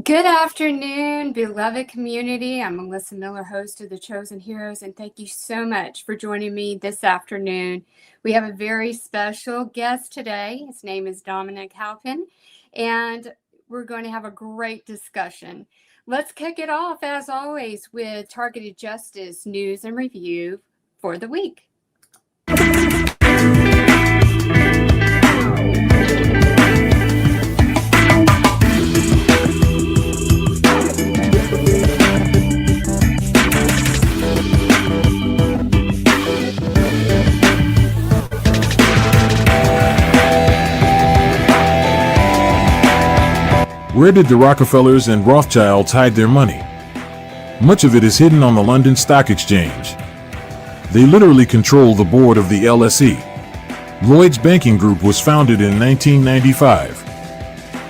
Good afternoon, beloved community. I'm Melissa Miller, host of The Chosen Heroes, and thank you so much for joining me this afternoon. We have a very special guest today. His name is Dominic Halpin, and we're going to have a great discussion. Let's kick it off, as always, with targeted justice news and review for the week. Where did the Rockefellers and Rothschilds hide their money? Much of it is hidden on the London Stock Exchange. They literally control the board of the LSE. Lloyd's Banking Group was founded in 1995.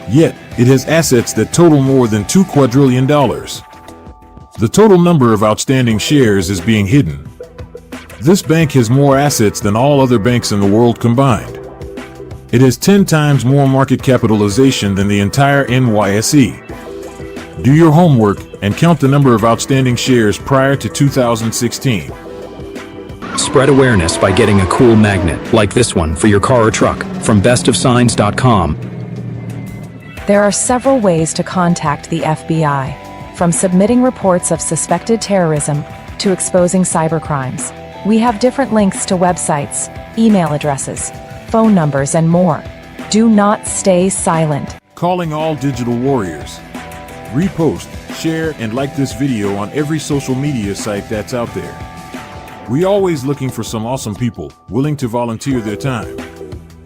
Yet, it has assets that total more than $2 quadrillion. The total number of outstanding shares is being hidden. This bank has more assets than all other banks in the world combined. It has 10 times more market capitalization than the entire NYSE. Do your homework and count the number of outstanding shares prior to 2016. Spread awareness by getting a cool magnet like this one for your car or truck from bestofsigns.com. There are several ways to contact the FBI, from submitting reports of suspected terrorism to exposing cybercrimes. We have different links to websites, email addresses, phone numbers, and more. Do not stay silent. Calling all digital warriors. Repost, share, and like this video on every social media site that's out there. We always looking for some awesome people willing to volunteer their time.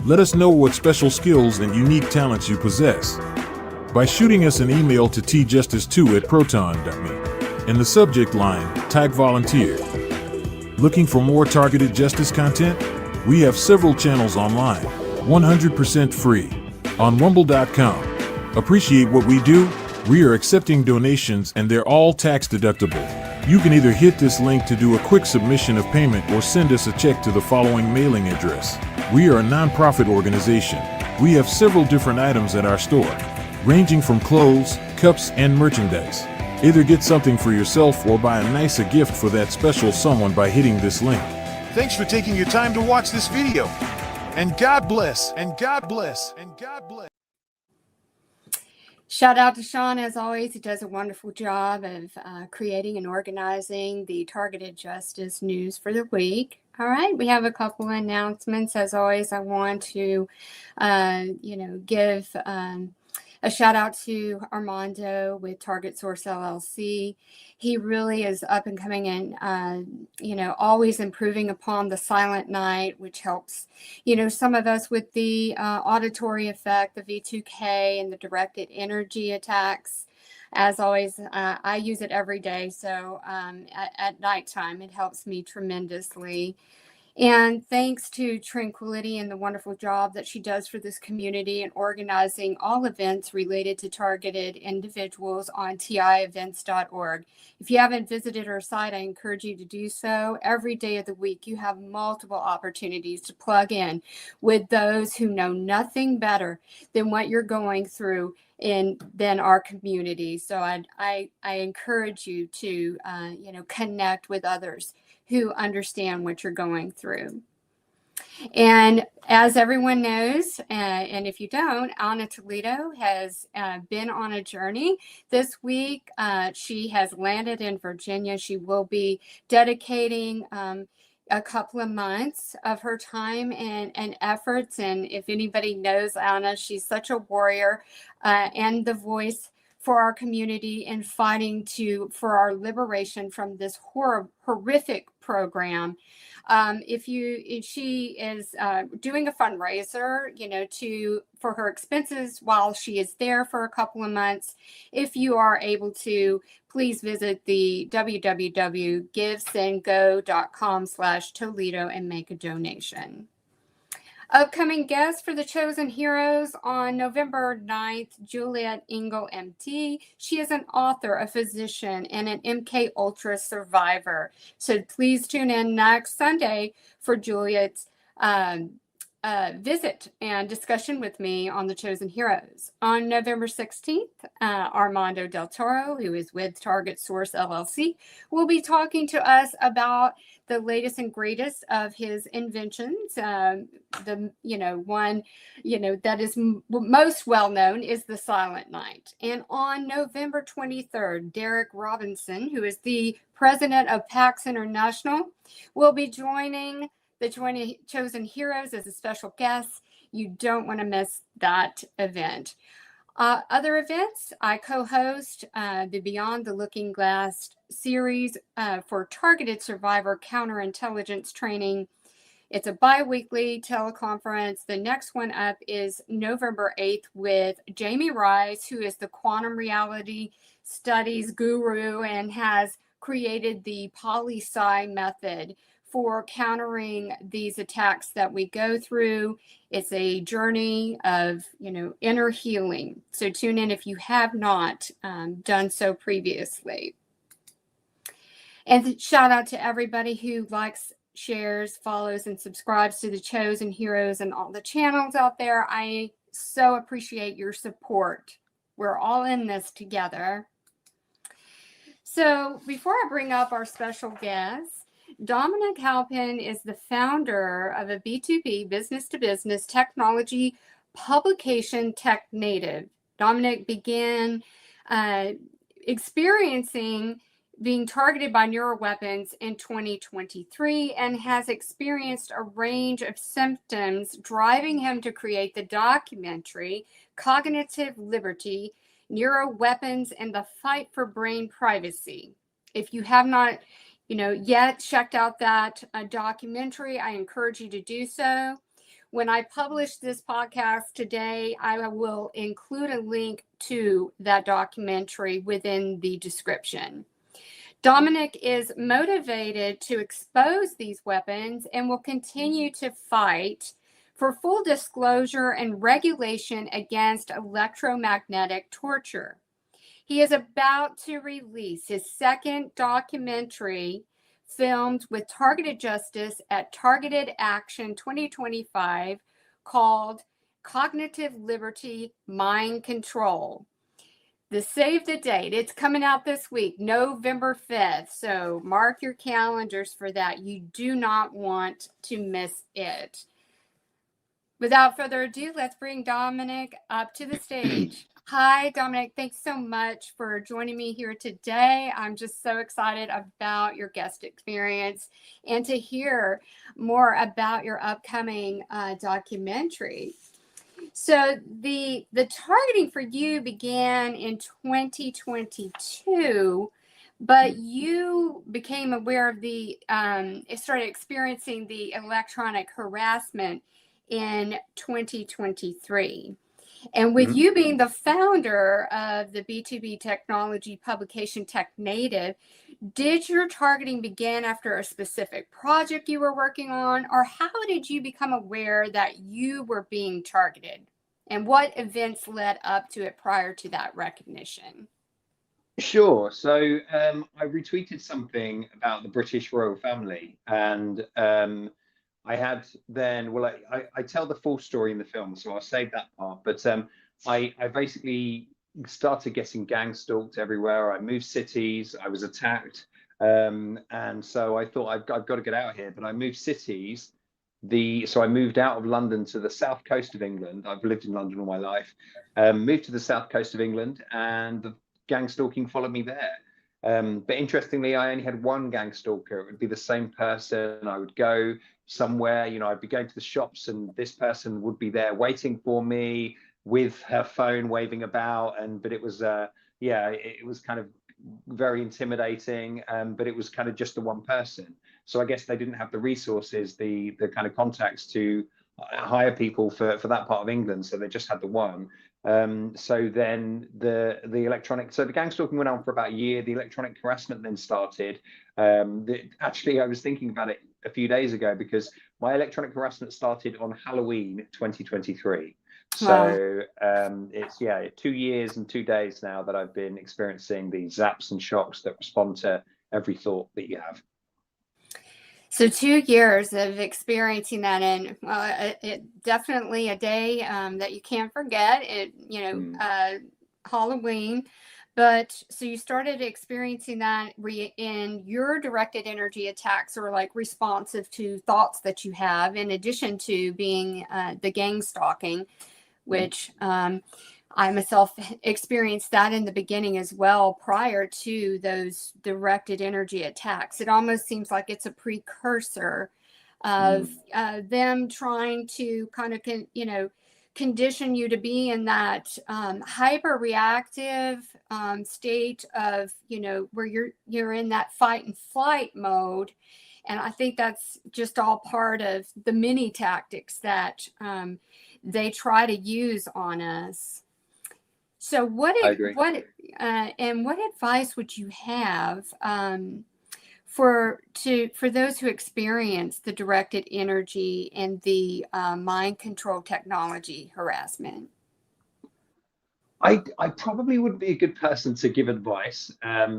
Let us know what special skills and unique talents you possess by shooting us an email to tjustice2@proton.me. In the subject line, tag volunteer. Looking for more targeted justice content? We have several channels online, 100% free, on rumble.com. Appreciate what we do? We are accepting donations and they're all tax deductible. You can either hit this link to do a quick submission of payment or send us a check to the following mailing address. We are a nonprofit organization. We have several different items at our store, ranging from clothes, cups, and merchandise. Either get something for yourself or buy a nicer gift for that special someone by hitting this link. Thanks for taking your time to watch this video. And God bless, and God bless, and God bless. Shout out to Sean, as always. He does a wonderful job of creating and organizing the targeted justice news for the week. All right, we have a couple of announcements. As always, I want to, give a shout out to Armando with Target Source LLC. He really is up and coming and, always improving upon the silent night, which helps, some of us with the auditory effect, the V2K, and the directed energy attacks. As always, I use it every day. So at nighttime, it helps me tremendously. And thanks to Tranquility and the wonderful job that she does for this community in organizing all events related to targeted individuals on tievents.org. If you haven't visited her site, I encourage you to do so. Every day of the week, you have multiple opportunities to plug in with those who know nothing better than what you're going through than our community. So I encourage you to, connect with others who understand what you're going through. And as everyone knows, and if you don't, Anna Toledo has been on a journey. This week, she has landed in Virginia. She will be dedicating a couple of months of her time and efforts. And if anybody knows Anna, she's such a warrior and the voice for our community and fighting for our liberation from this horrific program. She is doing a fundraiser, for her expenses while she is there for a couple of months. If you are able to, please visit the www.givesendgo.com/Toledo and make a donation. Upcoming guests for The Chosen Heroes on November 9th, Juliet Engel, MD. She is an author, a physician, and an MK Ultra survivor. So please tune in next Sunday for Juliet's visit and discussion with me on The Chosen Heroes. On November 16th, Armando Del Toro, who is with Target Source LLC, will be talking to us about the latest and greatest of his inventions. One that is most well known is the Silent Night. And on November 23rd, Derek Robinson, who is the president of PAX International, will be joining the Chosen Heroes as a special guest. You don't want to miss that event. Other events, I co-host the Beyond the Looking Glass series for targeted survivor counterintelligence training. It's a bi-weekly teleconference. The next one up is November 8th with Jamie Rice, who is the quantum reality studies guru and has created the poly-sci method for countering these attacks that we go through. It's a journey of, inner healing. So tune in if you have not done so previously. And shout out to everybody who likes, shares, follows, and subscribes to the Chosen Heroes and all the channels out there. I so appreciate your support. We're all in this together. So before I bring up our special guest, Dominic Halpin is the founder of a B2B, business-to-business technology publication, TechNative. Dominic began experiencing being targeted by Neuroweapons in 2023 and has experienced a range of symptoms driving him to create the documentary Cognitive Liberty, Neuroweapons and the Fight for Brain Privacy. If you have not yet checked out that documentary, I encourage you to do so. When I publish this podcast today, I will include a link to that documentary within the description. Dominic is motivated to expose these weapons and will continue to fight for full disclosure and regulation against electromagnetic torture. He is about to release his second documentary filmed with Targeted Justice at Targeted Action 2025 called Cognitive Liberty, Mind Control. Save the date. It's coming out this week, November 5th. So mark your calendars for that. You do not want to miss it. Without further ado, let's bring Dominic up to the stage. Hi, Dominic. Thanks so much for joining me here today. I'm just so excited about your guest experience and to hear more about your upcoming documentary. So the targeting for you began in 2022, but you became aware of started experiencing the electronic harassment in 2023. And with you being the founder of the B2B technology publication TechNative, did your targeting begin after a specific project you were working on, or how did you become aware that you were being targeted? And what events led up to it prior to that recognition? Sure. So I retweeted something about the British royal family, and I had then, I tell the full story in the film, so I'll save that part. But I basically started getting gang stalked everywhere. I moved cities, I was attacked. And so I thought I've got to get out of here. But I moved cities. So I moved out of London to the south coast of England. I've lived in London all my life. Moved to the south coast of England, and the gang stalking followed me there. But interestingly, I only had one gang stalker. It would be the same person. I would go somewhere, I'd be going to the shops, and this person would be there waiting for me with her phone waving about. But it was, it was kind of very intimidating. But it was kind of just the one person. So I guess they didn't have the resources, the kind of contacts to hire people for that part of England. So they just had the one. So then the gang stalking went on for about a year. The electronic harassment then started. Actually, I was thinking about it a few days ago, because my electronic harassment started on Halloween 2023. So it's 2 years and 2 days now that I've been experiencing these zaps and shocks that respond to every thought that you have. So 2 years of experiencing that, and it definitely a day that you can't forget. Halloween. But so you started experiencing that in your directed energy attacks are like responsive to thoughts that you have, in addition to being the gang stalking, which I myself experienced that in the beginning as well, prior to those directed energy attacks. It almost seems like it's a precursor of them trying to kind of, condition you to be in that hyper reactive state of, where you're in that fight and flight mode. And I think that's just all part of the many tactics that they try to use on us. So I agree. what advice would you have for those who experience the directed energy and the mind control technology harassment? I probably wouldn't be a good person to give advice,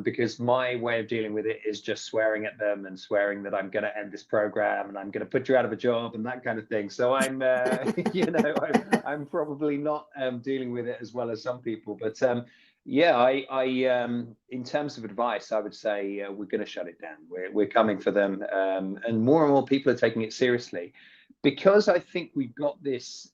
because my way of dealing with it is just swearing at them and swearing that I'm going to end this program and I'm going to put you out of a job and that kind of thing. So I'm, I'm probably not dealing with it as well as some people. But yeah, in terms of advice, I would say we're going to shut it down. We're coming for them, and more people are taking it seriously, because I think we've got this,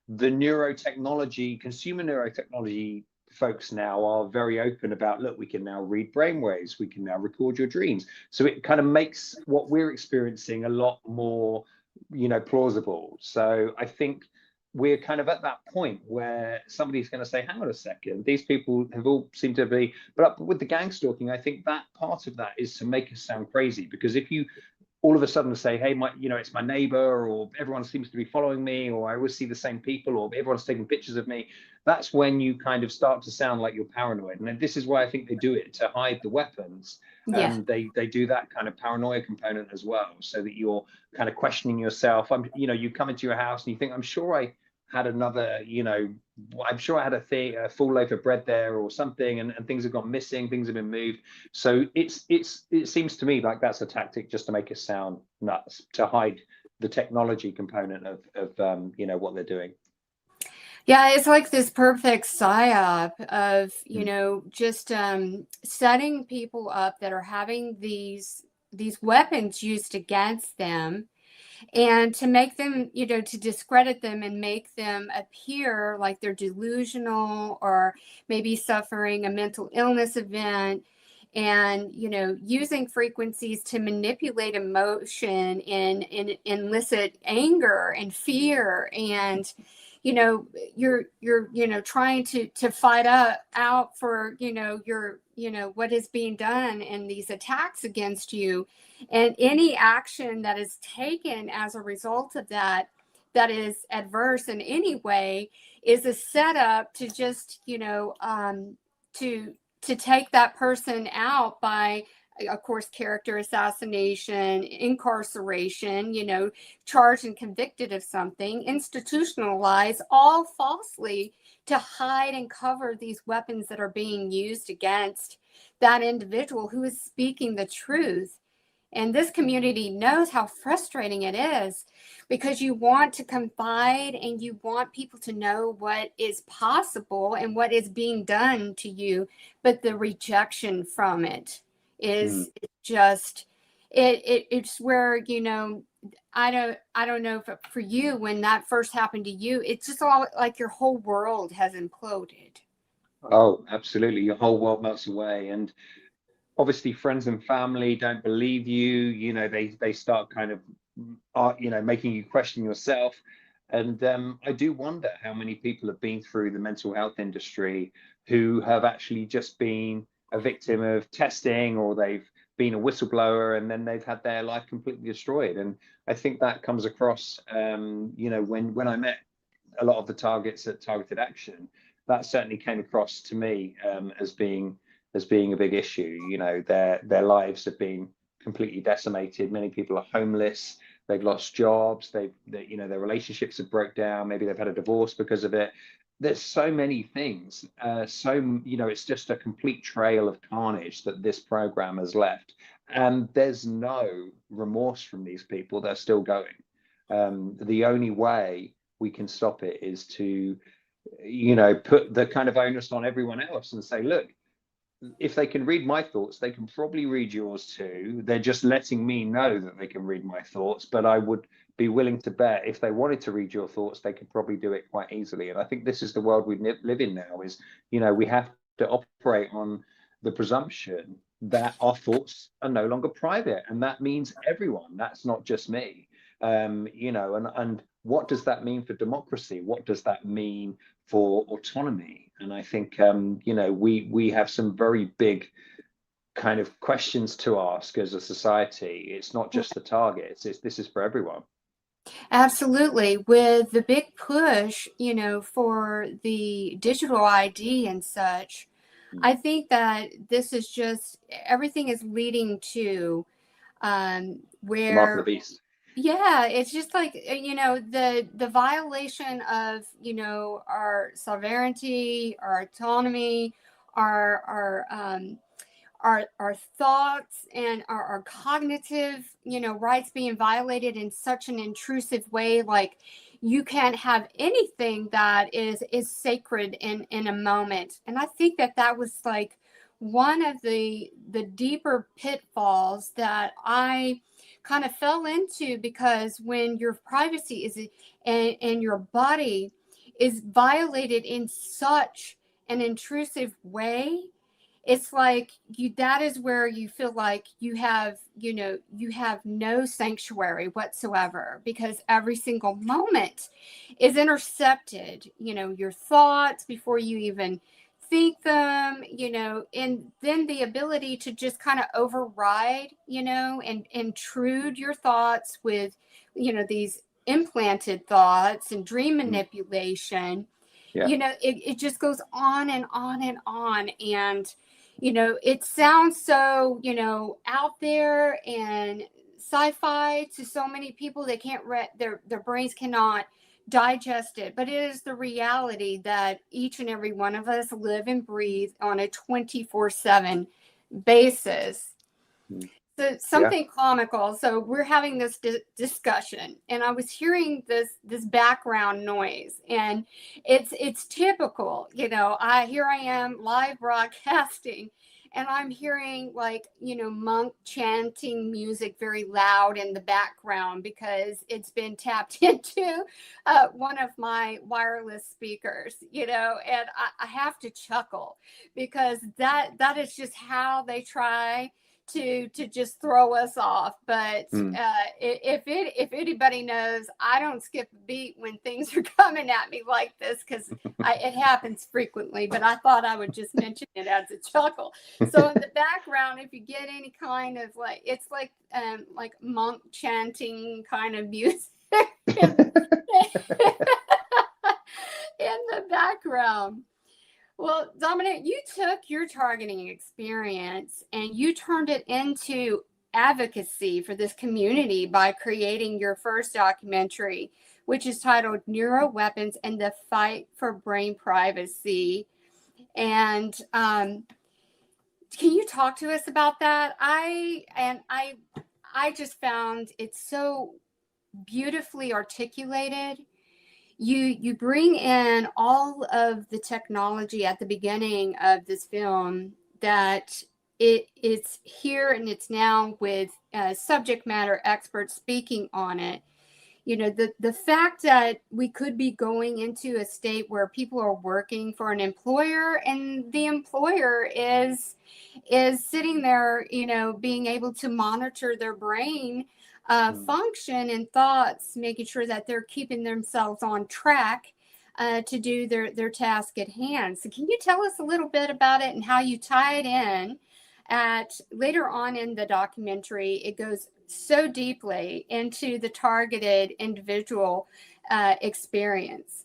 the neurotechnology, consumer neurotechnology folks now are very open about, look, we can now read brainwaves, we can now record your dreams. So it kind of makes what we're experiencing a lot more, plausible. So I think we're kind of at that point where somebody's going to say, hang on a second, these people have all seemed to be, but with the gang stalking, I think that part of that is to make us sound crazy. Because if you all of a sudden say, hey, it's my neighbor, or everyone seems to be following me, or I always see the same people, or everyone's taking pictures of me, that's when you kind of start to sound like you're paranoid. And this is why I think they do it, to hide the weapons. Yeah. They do that kind of paranoia component as well, so that you're kind of questioning yourself. You come into your house and you think, I'm sure I had another, I'm sure I had a full loaf of bread there or something, and things have gone missing, things have been moved. So it seems to me like that's a tactic just to make us sound nuts, to hide the technology component of what they're doing. Yeah, it's like this perfect psyop of, just setting people up that are having these weapons used against them, and to make them, to discredit them and make them appear like they're delusional or maybe suffering a mental illness event, and, using frequencies to manipulate emotion and elicit anger and fear. And, you're trying to fight out for, your, what is being done in these attacks against you. And any action that is taken as a result of that is adverse in any way is a setup to just, to take that person out by, of course, character assassination, incarceration, charged and convicted of something, institutionalized, all falsely, to hide and cover these weapons that are being used against that individual who is speaking the truth. And this community knows how frustrating it is, because you want to confide and you want people to know what is possible and what is being done to you. But the rejection from it is just, it's where, I don't know if for you, when that first happened to you, it's just all like your whole world has imploded. Oh, absolutely. Your whole world melts away. And obviously friends and family don't believe you, they start kind of, making you question yourself. And I do wonder how many people have been through the mental health industry who have actually just been a victim of testing, or they've been a whistleblower and then they've had their life completely destroyed. And I think that comes across, when I met a lot of the targets at Targeted Action, that certainly came across to me as being a big issue. Their lives have been completely decimated. Many people are homeless. They've lost jobs. Their relationships have broke down. Maybe they've had a divorce because of it. There's so many things. It's just a complete trail of carnage that this program has left. And there's no remorse from these people. They're still going. The only way we can stop it is to, put the kind of onus on everyone else and say, look, if they can read my thoughts, they can probably read yours too. They're just letting me know that they can read my thoughts, but I would be willing to bet if they wanted to read your thoughts, they could probably do it quite easily. And I think this is the world we live in now, is, we have to operate on the presumption that our thoughts are no longer private. And that means everyone, that's not just me. And what does that mean for democracy? What does that mean for autonomy? And I think, we have some very big kind of questions to ask as a society. It's not just the targets, this is for everyone. Absolutely. With the big push, for the digital ID and such, I think that this is just everything is leading to The mark of the where, beast. yeah, it's just like, the violation of, our sovereignty, our autonomy, our our thoughts and our cognitive, rights being violated in such an intrusive way. Like, you can't have anything that is sacred in a moment. And I think that was like one of the deeper pitfalls that I kind of fell into, because when your privacy is and your body is violated in such an intrusive way, it's like that is where you feel like you have no sanctuary whatsoever, because every single moment is intercepted, your thoughts before you even think them, and then the ability to just kind of override, and intrude your thoughts with, these implanted thoughts and dream manipulation. Yeah. It just goes on and on and on. And, it sounds so, out there and sci-fi to so many people. They can't their brains cannot digest it, but it is the reality that each and every one of us live and breathe on a 24/7 basis. So Yeah. something comical. So we're having this discussion, and I was hearing this background noise, and it's typical. I am live broadcasting, and I'm hearing, like, monk chanting music very loud in the background, because it's been tapped into one of my wireless speakers. And I have to chuckle, because that is just how they try to just throw us off. But if anybody knows, I don't skip a beat when things are coming at me like this, because it happens frequently. But I thought I would just mention it as a chuckle. So in the background, if you get any kind of, like, it's like monk chanting kind of music in the background. Well, Dominic, you took your targeting experience and you turned it into advocacy for this community by creating your first documentary, which is titled Neuroweapons and the Fight for Brain Privacy. And can you talk to us about that? I just found it so beautifully articulated. You bring in all of the technology at the beginning of this film, that it's here and it's now, with subject matter experts speaking on it. The fact that we could be going into a state where people are working for an employer, and the employer is sitting there, being able to monitor their brain function and thoughts, making sure that they're keeping themselves on track to do their task at hand. So can you tell us a little bit about it and how you tie it in? At later on in the documentary, it goes so deeply into the targeted individual experience.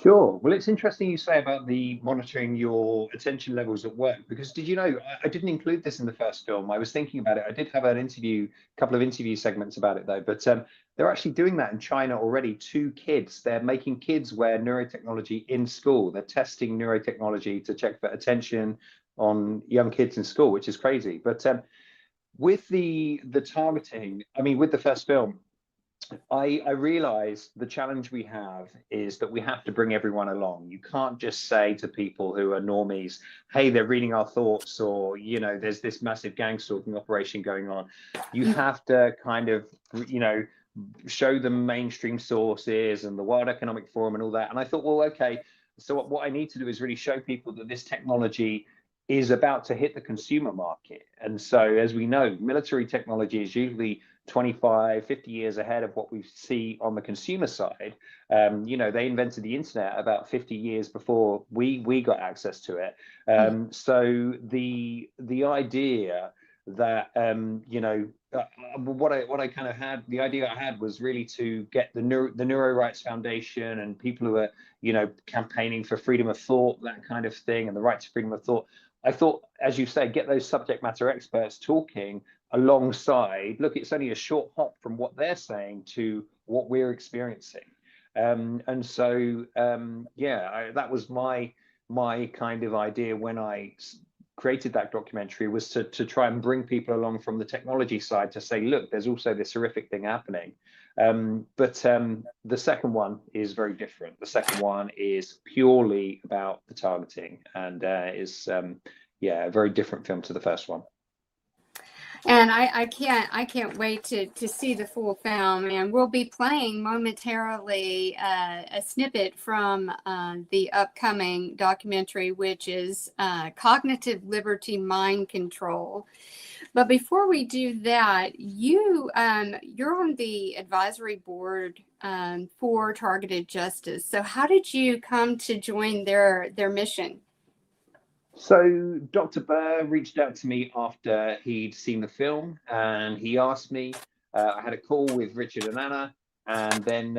Sure. Well, it's interesting you say about the monitoring your attention levels at work, because did you know, I didn't include this in the first film. I was thinking about it. I did have a couple of interview segments about it though, but they're actually doing that in China already. 2 kids, they're making kids wear neurotechnology in school. They're testing neurotechnology to check for attention on young kids in school, which is crazy. But with the targeting, I mean, with the first film, I realize the challenge we have is that we have to bring everyone along. You can't just say to people who are normies, hey, they're reading our thoughts, or, you know, there's this massive gang stalking operation going on. You have to kind of, you know, show them mainstream sources and the World Economic Forum and all that. And I thought, well, okay, so what I need to do is really show people that this technology is about to hit the consumer market. And so, as we know, military technology is usually 25, 50 years ahead of what we see on the consumer side. You know, they invented the internet about 50 years before we got access to it. So the idea that you know, what I kind of had, the idea I had was really to get the Neuro Rights Foundation and people who are, you know, campaigning for freedom of thought, that kind of thing, and the right to freedom of thought. I thought, as you say, get those subject matter experts talking alongside. Look, it's only a short hop from what they're saying to what we're experiencing. And so, yeah, that was my kind of idea when I created that documentary, was to try and bring people along from the technology side to say, look, there's also this horrific thing happening. But the second one is very different. The second one is purely about the targeting, and is yeah, a very different film to the first one. And I can't wait to see the full film. And we'll be playing momentarily a snippet from the upcoming documentary, which is Cognitive Liberty Mind Control. But before we do that, you're on the advisory board for Targeted Justice. So how did you come to join their mission? So Dr. Burr reached out to me after he'd seen the film, and he asked me. I had a call with Richard and Anna, and then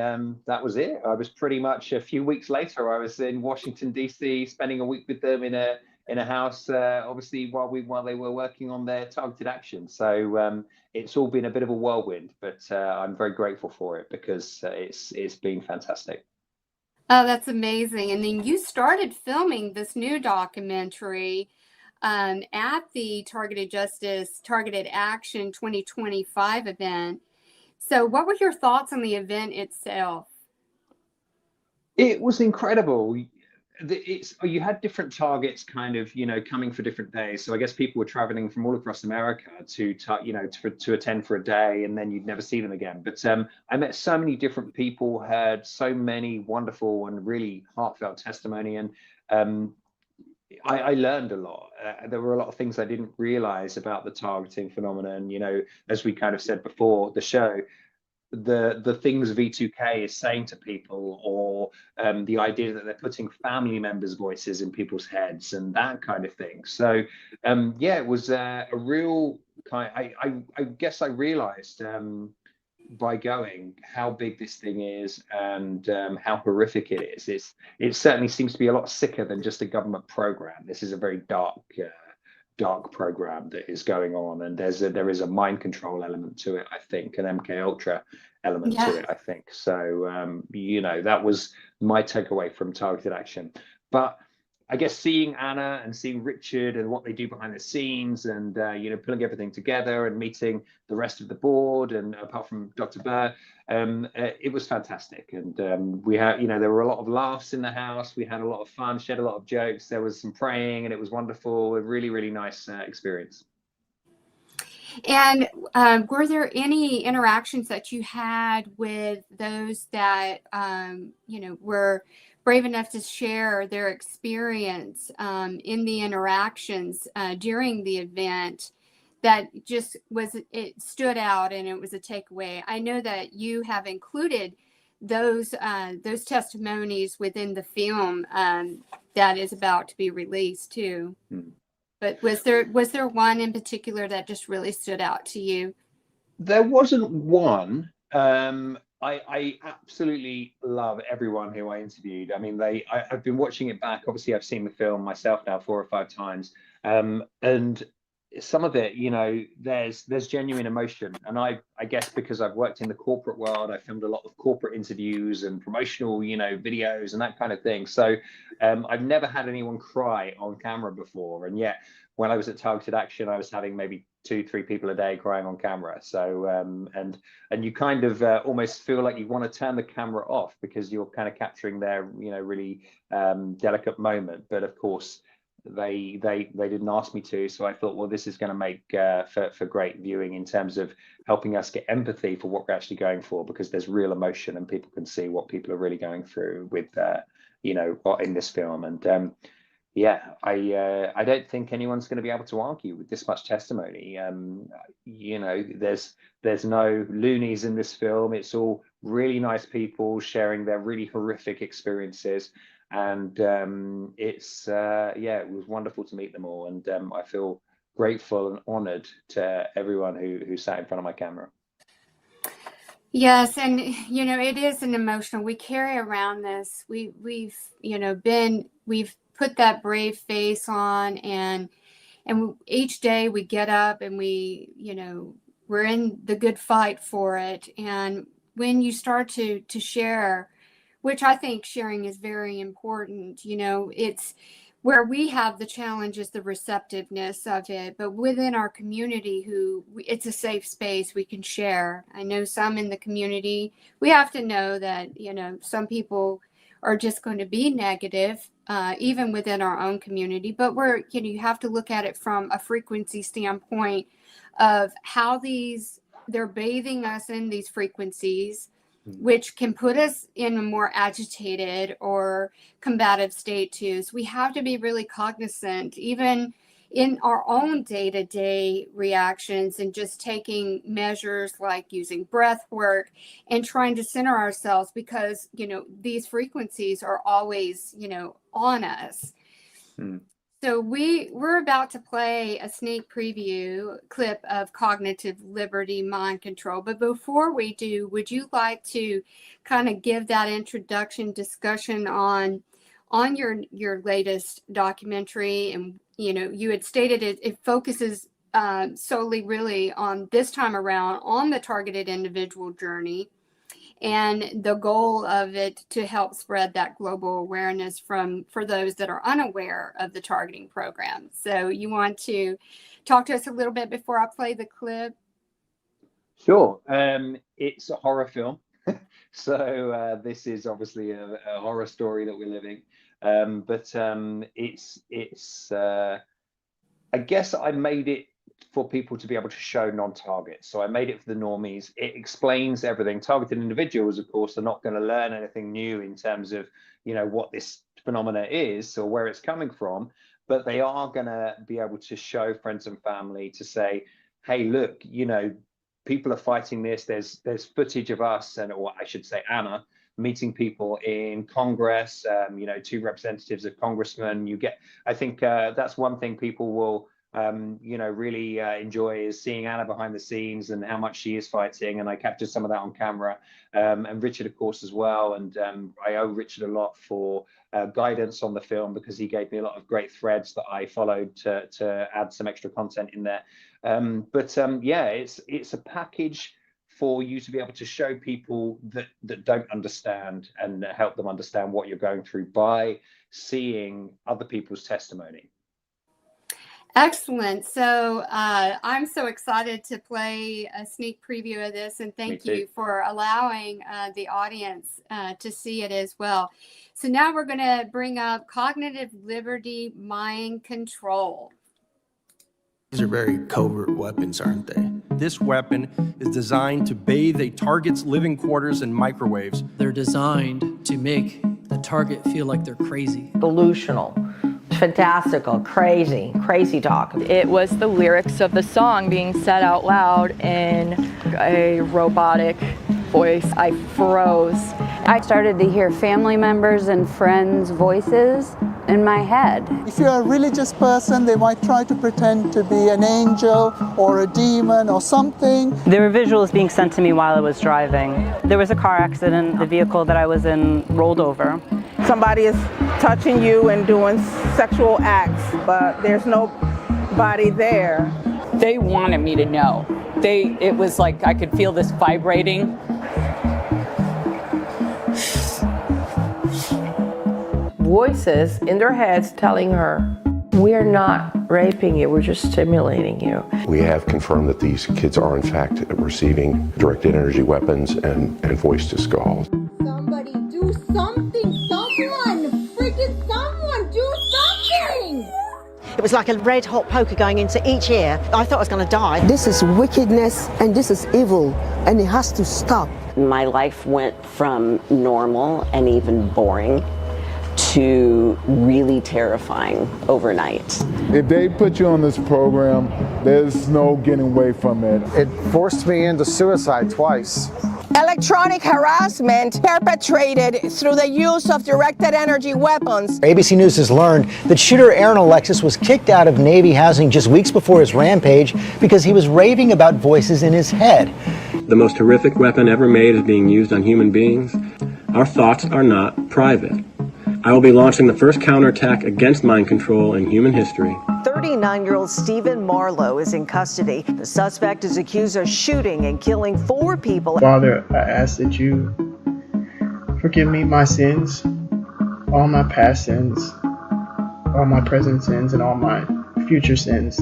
that was it. I was pretty much, a few weeks later, I was in Washington D.C. spending a week with them in a house, obviously while they were working on their targeted action. So it's all been a bit of a whirlwind, but I'm very grateful for it, because it's been fantastic. Oh, that's amazing. And then you started filming this new documentary at the Targeted Justice, Targeted Action 2025 event. So what were your thoughts on the event itself? It was incredible. You had different targets kind of, you know, coming for different days. So I guess people were traveling from all across America to you know, to attend for a day, and then you'd never see them again. But I met so many different people, heard so many wonderful and really heartfelt testimony, and I learned a lot. There were a lot of things I didn't realize about the targeting phenomenon. You know, as we kind of said before the show, the things V2K is saying to people, or the idea that they're putting family members' voices in people's heads and that kind of thing. So yeah, it was a real kind. I guess I realized by going how big this thing is, and how horrific it is. It certainly seems to be a lot sicker than just a government program. This is a very dark program that is going on, and there is a mind control element to it, I think, an MK Ultra element to it, I think. So you know, that was my takeaway from Targeted Action. But I guess seeing Anna and seeing Richard and what they do behind the scenes, and you know, pulling everything together and meeting the rest of the board, and apart from Dr. Burr, it was fantastic. And we had, you know, there were a lot of laughs in the house. We had a lot of fun, shared a lot of jokes. There was some praying, and it was wonderful. A really, really nice experience. And were there any interactions that you had with those that, you know, were brave enough to share their experience in the interactions during the event, that just it stood out and it was a takeaway? I know that you have included those testimonies within the film that is about to be released too. But was there one in particular that just really stood out to you? There wasn't one. I absolutely love everyone who I interviewed. I mean, I've been watching it back. Obviously, I've seen the film myself now 4 or 5 times, and some of it, you know, there's genuine emotion. And I guess because I've worked in the corporate world, I filmed a lot of corporate interviews and promotional, you know, videos and that kind of thing. So I've never had anyone cry on camera before. And yet when I was at Targeted Action, I was having maybe 2-3 people a day crying on camera. So and you kind of almost feel like you want to turn the camera off because you're kind of capturing their really delicate moment. But of course they didn't ask me to, so I thought, well, this is going to make for great viewing in terms of helping us get empathy for what we're actually going for, because there's real emotion and people can see what people are really going through with in this film. And yeah, I don't think anyone's going to be able to argue with this much testimony. There's no loonies in this film. It's all really nice people sharing their really horrific experiences. And it was wonderful to meet them all. And I feel grateful and honored to everyone who sat in front of my camera. Yes, and it is an emotional. We carry around this. We've put that brave face on, and each day we get up and we're in the good fight for it. And when you start to share, which I think sharing is very important, it's where we have the challenge is the receptiveness of it, but within our community it's a safe space we can share. I know some in the community, we have to know that, some people are just going to be negative, even within our own community, but you have to look at it from a frequency standpoint of how they're bathing us in these frequencies, which can put us in a more agitated or combative state too. So we have to be really cognizant, even in our own day-to-day reactions, and just taking measures like using breath work and trying to center ourselves, because, these frequencies are always, on us. So we're about to play a sneak preview clip of Cognitive Liberty Mind Control. But before we do, would you like to kind of give that introduction discussion on your latest documentary? And, you had stated it focuses solely really on this time around on the targeted individual journey, and the goal of it to help spread that global awareness for those that are unaware of the targeting program. So you want to talk to us a little bit before I play the clip? Sure. It's a horror film. So this is obviously a horror story that we're living. But I guess I made it for people to be able to show non-targets. So I made it for the normies. It explains everything. Targeted individuals, of course, are not going to learn anything new in terms of, what this phenomena is or where it's coming from, but they are going to be able to show friends and family to say, hey, look, people are fighting this. There's footage of us, or I should say Anna, meeting people in Congress, 2 representatives of congressmen. I think that's one thing people will really enjoy, is seeing Anna behind the scenes and how much she is fighting. And I captured some of that on camera, and Richard, of course, as well. And I owe Richard a lot for guidance on the film, because he gave me a lot of great threads that I followed to add some extra content in there. It's a package for you to be able to show people that don't understand, and help them understand what you're going through by seeing other people's testimony. Excellent. So I'm so excited to play a sneak preview of this, and thank you for allowing the audience to see it as well. So now we're going to bring up Cognitive Liberty Mind Control. These are very covert weapons, aren't they? This weapon is designed to bathe a target's living quarters in microwaves. They're designed to make the target feel like they're crazy. Delusional, fantastical, crazy talk. It was the lyrics of the song being said out loud in a robotic voice. I froze. I started to hear family members and friends' voices in my head. If you're a religious person, they might try to pretend to be an angel or a demon or something. There were visuals being sent to me while I was driving. There was a car accident. The vehicle that I was in rolled over. Somebody is touching you and doing sexual acts, but there's nobody there. They wanted me to know. It was like I could feel this vibrating. Voices in their heads telling her, We're not raping you, we're just stimulating you. We have confirmed that these kids are in fact receiving directed energy weapons and voice to skull. Somebody do something! Someone! Freaking someone! Do something! It was like a red hot poker going into each ear. I thought I was going to die. This is wickedness and this is evil, and it has to stop. My life went from normal and even boring to really terrifying overnight. If they put you on this program, there's no getting away from it. It forced me into suicide twice. Electronic harassment perpetrated through the use of directed energy weapons. ABC News has learned that shooter Aaron Alexis was kicked out of Navy housing just weeks before his rampage because he was raving about voices in his head. The most horrific weapon ever made is being used on human beings. Our thoughts are not private. I will be launching the first counterattack against mind control in human history. 39-year-old Stephen Marlowe is in custody. The suspect is accused of shooting and killing 4 people. Father, I ask that you forgive me my sins, all my past sins, all my present sins, and all my future sins.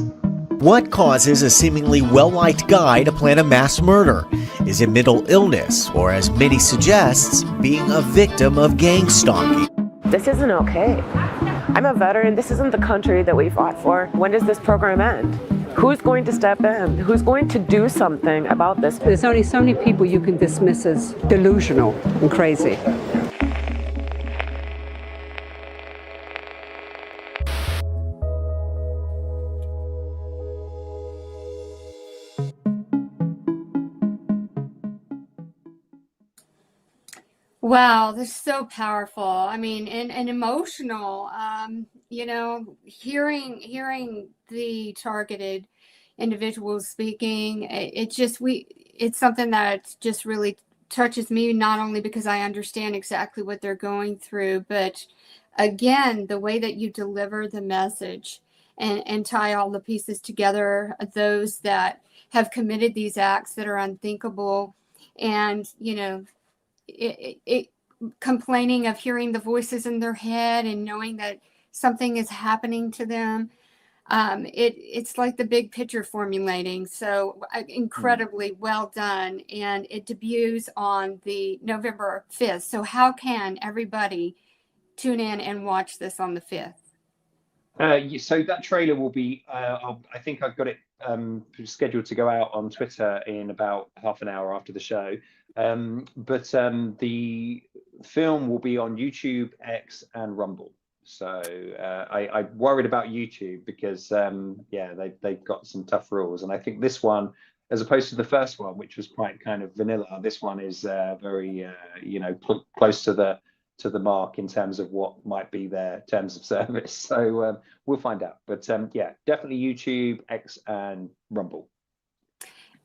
What causes a seemingly well-liked guy to plan a mass murder? Is it mental illness, or as Minnie suggests, being a victim of gang stalking? This isn't okay. I'm a veteran. This isn't the country that we fought for. When does this program end? Who's going to step in? Who's going to do something about this? There's only so many people you can dismiss as delusional and crazy. Wow, this is so powerful. I mean, and emotional. Hearing the targeted individuals speaking, it's something that just really touches me. Not only because I understand exactly what they're going through, but again, the way that you deliver the message and tie all the pieces together. Those that have committed these acts that are unthinkable, and complaining of hearing the voices in their head and knowing that something is happening to them. It's like the big picture formulating. So incredibly well done. And it debuts on the November 5th. So how can everybody tune in and watch this on the 5th? So that trailer will be, I think I've got it scheduled to go out on Twitter in about half an hour after the show. But the film will be on YouTube, X, and Rumble. So I worried about YouTube because, they've got some tough rules. And I think this one, as opposed to the first one, which was quite kind of vanilla, this one is very, close to the mark in terms of what might be their terms of service. So we'll find out. But definitely YouTube, X, and Rumble.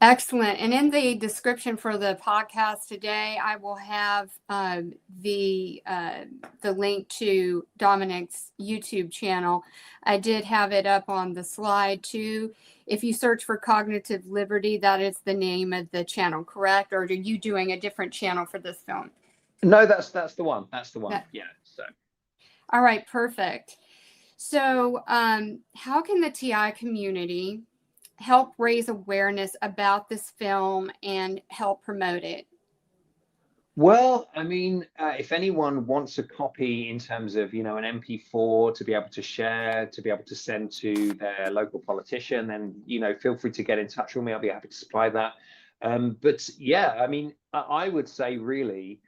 Excellent. And in the description for the podcast today, I will have the link to Dominic's YouTube channel. I did have it up on the slide too. If you search for Cognitive Liberty, that is the name of the channel, correct? Or are you doing a different channel for this film? No, that's the one. That's the one. Yeah. So. All right. Perfect. So how can the TI community help raise awareness about this film and help promote it? Well, I mean, if anyone wants a copy in terms of, an MP4 to be able to share, to be able to send to their local politician, then, feel free to get in touch with me. I'll be happy to supply that. But yeah, I mean, I would say really,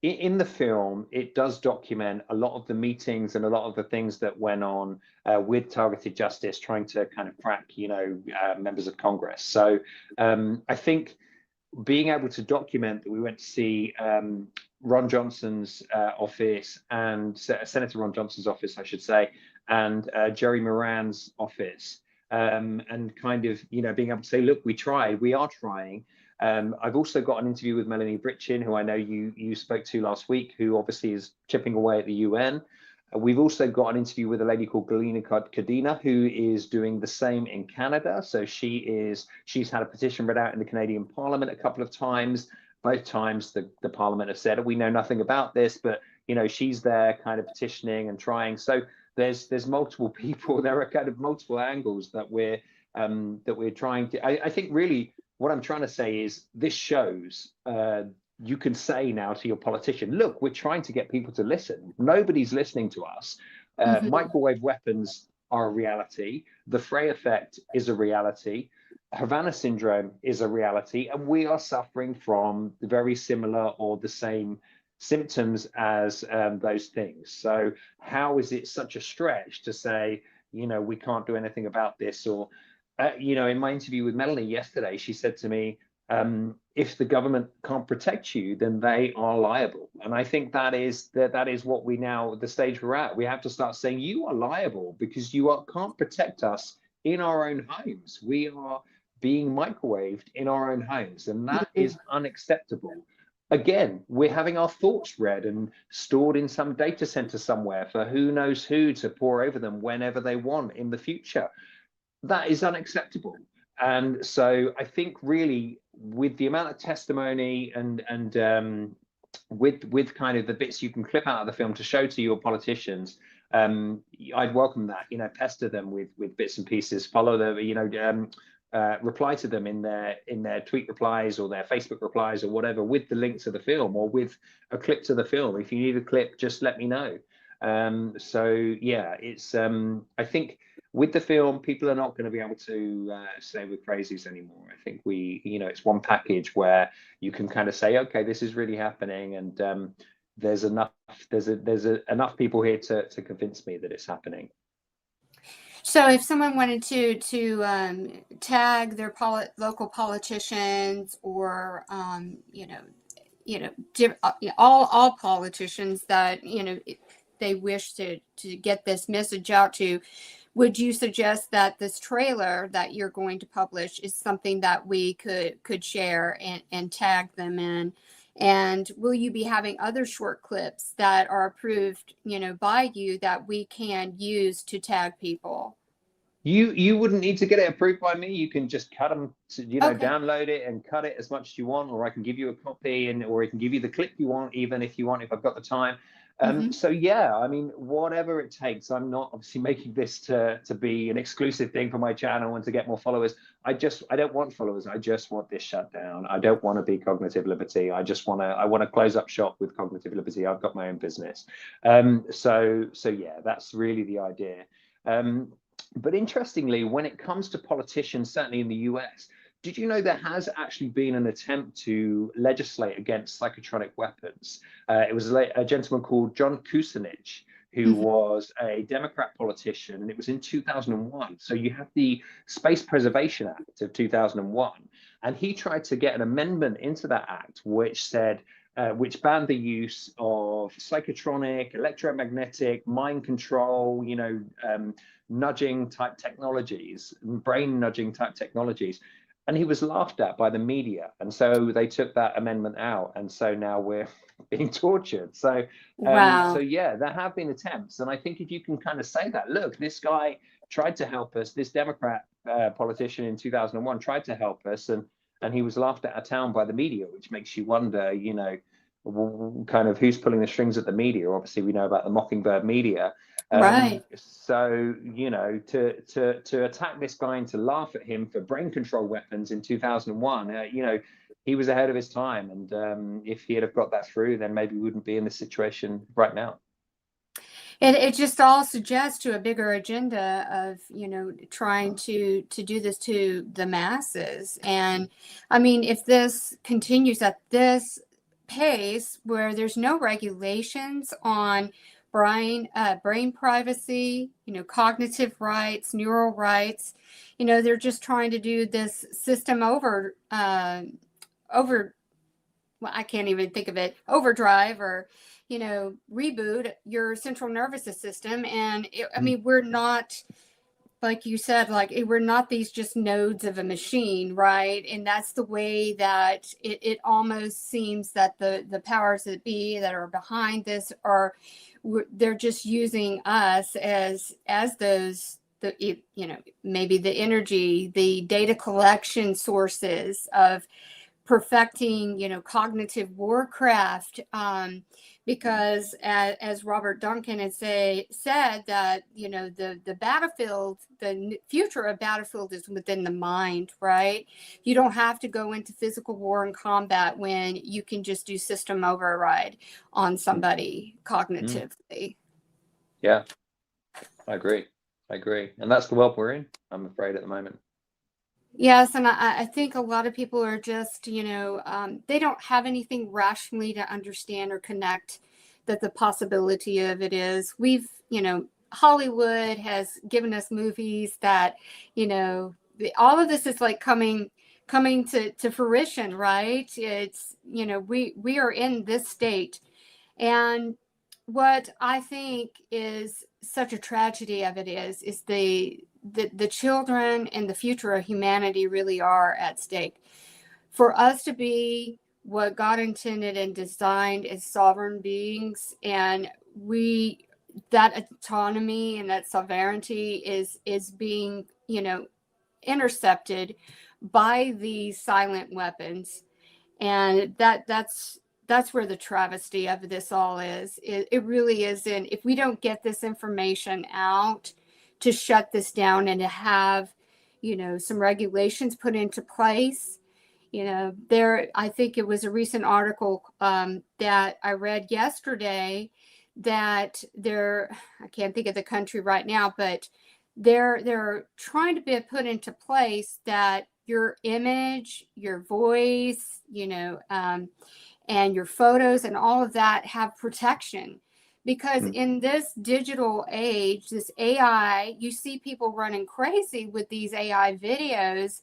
in the film, it does document a lot of the meetings and a lot of the things that went on with Targeted Justice, trying to kind of crack, members of Congress. So I think being able to document that we went to see Ron Johnson's office and Senator Ron Johnson's office, I should say, and Jerry Moran's office, and kind of, being able to say, look, we are trying. I've also got an interview with Melanie Britchin, who I know you spoke to last week, who obviously is chipping away at the UN. We've also got an interview with a lady called Galina Cadena, who is doing the same in Canada. So she's had a petition read out in the Canadian Parliament a couple of times. Both times the Parliament have said, we know nothing about this, but she's there kind of petitioning and trying. So there's multiple people. There are kind of multiple angles that we're trying to. I think really what I'm trying to say is this shows. You can say now to your politician, look, we're trying to get people to listen. Nobody's listening to us. Microwave weapons are a reality. The Frey effect is a reality. Havana syndrome is a reality. And we are suffering from very similar or the same symptoms as those things. So how is it such a stretch to say, we can't do anything about this? Or, in my interview with Melanie yesterday, she said to me, if the government can't protect you, then they are liable. And I think that is what we now, the stage we're at. We have to start saying you are liable because you can't protect us in our own homes. We are being microwaved in our own homes, and that is unacceptable. Again, we're having our thoughts read and stored in some data center somewhere for who knows who to pour over them whenever they want in the future. That is unacceptable. And so I think really with the amount of testimony and with kind of the bits you can clip out of the film to show to your politicians, I'd welcome that. Pester them with bits and pieces, follow them, reply to them in their tweet replies or their Facebook replies or whatever with the link to the film or with a clip to the film. If you need a clip, just let me know. So yeah, it's I think with the film, people are not going to be able to say we're crazies anymore. I think it's one package where you can kind of say, okay, this is really happening, and there's enough people here to convince me that it's happening. So if someone wanted to tag their local politicians or all politicians that they wish to get this message out to, would you suggest that this trailer that you're going to publish is something that we could share and tag them in? And will you be having other short clips that are approved, by you that we can use to tag people? You wouldn't need to get it approved by me. You can just cut them, Okay. download it and cut it as much as you want, or I can give you a copy, or I can give you the clip you want, even if I've got the time. So yeah, I mean, whatever it takes. I'm not obviously making this to be an exclusive thing for my channel and to get more followers. I don't want followers. I just want this shut down. I don't want to be Cognitive Liberty. I want to close up shop with Cognitive Liberty. I've got my own business. So yeah, that's really the idea. But interestingly, when it comes to politicians, certainly in the US, did you know there has actually been an attempt to legislate against psychotronic weapons? It was a gentleman called John Kucinich, who was a Democrat politician, and it was in 2001. So you have the Space Preservation Act of 2001, and he tried to get an amendment into that act, which said, which banned the use of psychotronic, electromagnetic, mind control, nudging type technologies, brain nudging type technologies. And he was laughed at by the media. And so they took that amendment out. And so now we're being tortured. So, wow. So yeah, there have been attempts. And I think if you can kind of say that, look, this guy tried to help us, this Democrat politician in 2001 tried to help us, and he was laughed out of town by the media, which makes you wonder, kind of who's pulling the strings at the media. Obviously, we know about the Mockingbird media. Right. So, to attack this guy and to laugh at him for brain control weapons in 2001, he was ahead of his time. And if he had have got that through, then maybe we wouldn't be in this situation right now. It just all suggests to a bigger agenda of, trying to do this to the masses. And I mean, if this continues at this pace where there's no regulations on brain privacy, cognitive rights, neural rights, they're just trying to do this system well, I can't even think of it, overdrive or, reboot your central nervous system. And I mean, we're not, like you said, we're not these just nodes of a machine, right? And that's the way that it almost seems that the powers that be that are behind this they're just using us as those, maybe the energy, the data collection sources of perfecting, cognitive warcraft, because as Robert Duncan had said that, the battlefield, the future of battlefield is within the mind, right? You don't have to go into physical war and combat when you can just do system override on somebody cognitively. Yeah, I agree. And that's the world we're in, I'm afraid, at the moment. Yes, and I think a lot of people are just, they don't have anything rationally to understand or connect that the possibility of it is. Hollywood has given us movies that, all of this is like coming to fruition, right? It's, we are in this state. And what I think is such a tragedy of it is the children and the future of humanity really are at stake. For us to be what God intended and designed as sovereign beings, and that autonomy and that sovereignty is being, intercepted by these silent weapons. And that's where the travesty of this all is. It really is if we don't get this information out to shut this down and to have, some regulations put into place. I think it was a recent article that I read yesterday that I can't think of the country right now, but they're trying to be put into place that your image, your voice, and your photos and all of that have protection. Because in this digital age, this AI, you see people running crazy with these AI videos,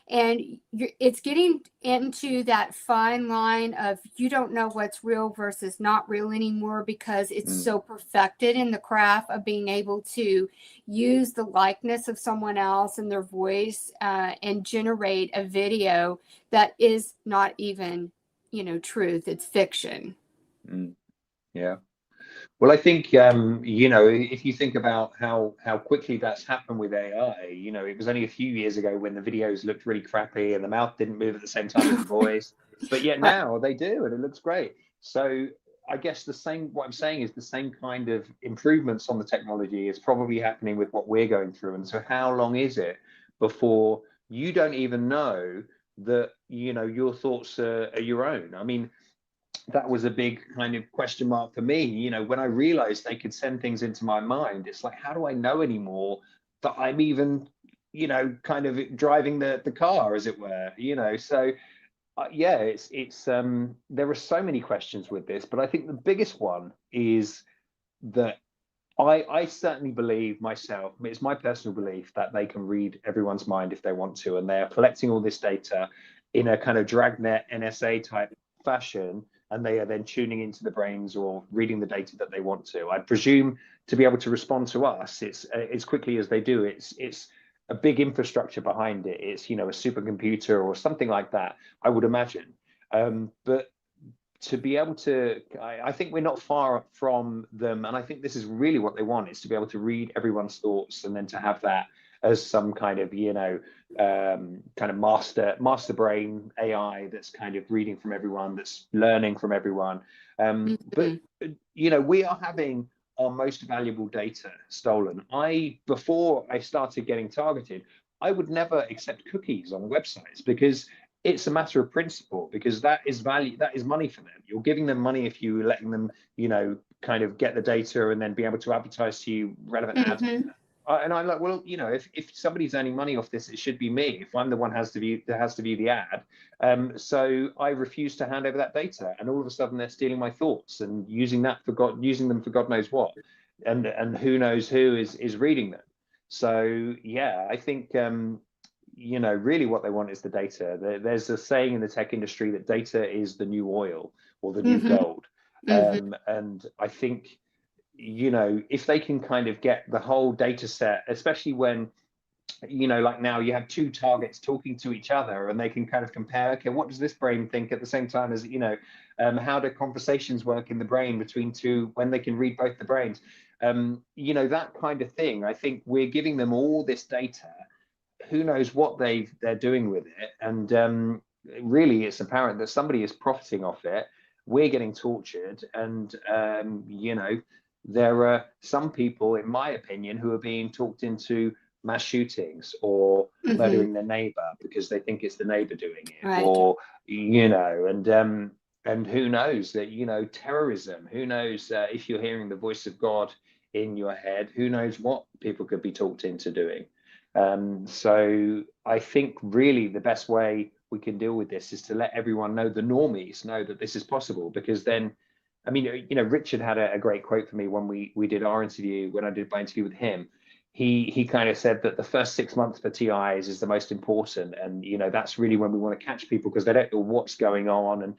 and it's getting into that fine line of you don't know what's real versus not real anymore, because it's so perfected in the craft of being able to use the likeness of someone else and their voice and generate a video that is not even, truth. It's fiction. Yeah. Well, I think, if you think about how quickly that's happened with AI, it was only a few years ago when the videos looked really crappy and the mouth didn't move at the same time as the voice, but yet now they do, and it looks great. So I guess what I'm saying is the same kind of improvements on the technology is probably happening with what we're going through. And so how long is it before you don't even know that, your thoughts are your own? I mean, that was a big kind of question mark for me. When I realized they could send things into my mind, it's like, how do I know anymore that I'm even, kind of driving the car, as it were, so yeah, it's there are so many questions with this, but I think the biggest one is that I certainly believe myself, it's my personal belief, that they can read everyone's mind if they want to, and they are collecting all this data in a kind of dragnet NSA type fashion, and they are then tuning into the brains or reading the data that they want to. I presume to be able to respond to us, it's as quickly as they do. It's a big infrastructure behind it. It's a supercomputer or something like that, I would imagine. But to be able to, I think we're not far from them, and I think this is really what they want, is to be able to read everyone's thoughts and then to have that as some kind of kind of master brain AI that's kind of reading from everyone, that's learning from everyone. But we are having our most valuable data stolen. Before I started getting targeted, I would never accept cookies on websites, because it's a matter of principle, because that is value, that is money for them. You're giving them money if you're letting them, kind of get the data and then be able to advertise to you relevant ads. And I'm like, well, if somebody's earning money off this, it should be me. If I'm the one that has to view the ad, so I refuse to hand over that data. And all of a sudden, they're stealing my thoughts and using them for God knows what, and who knows who is reading them. So yeah, I think really what they want is the data. There's a saying in the tech industry that data is the new oil or the new gold, and I think, if they can kind of get the whole data set, especially when, like now you have two targets talking to each other and they can kind of compare, okay, what does this brain think at the same time as, how do conversations work in the brain between two when they can read both the brains? That kind of thing. I think we're giving them all this data. Who knows what they're doing with it? And really it's apparent that somebody is profiting off it. We're getting tortured, and there are some people, in my opinion, who are being talked into mass shootings or murdering their neighbor because they think it's the neighbor doing it, or and who knows that terrorism, who knows if you're hearing the voice of God in your head, who knows what people could be talked into doing. So I think really the best way we can deal with this is to let everyone know, the normies know, that this is possible, because then, I mean, Richard had a great quote for me when we did our interview, when I did my interview with him. He kind of said that the first 6 months for TIs is the most important, and that's really when we want to catch people, because they don't know what's going on, and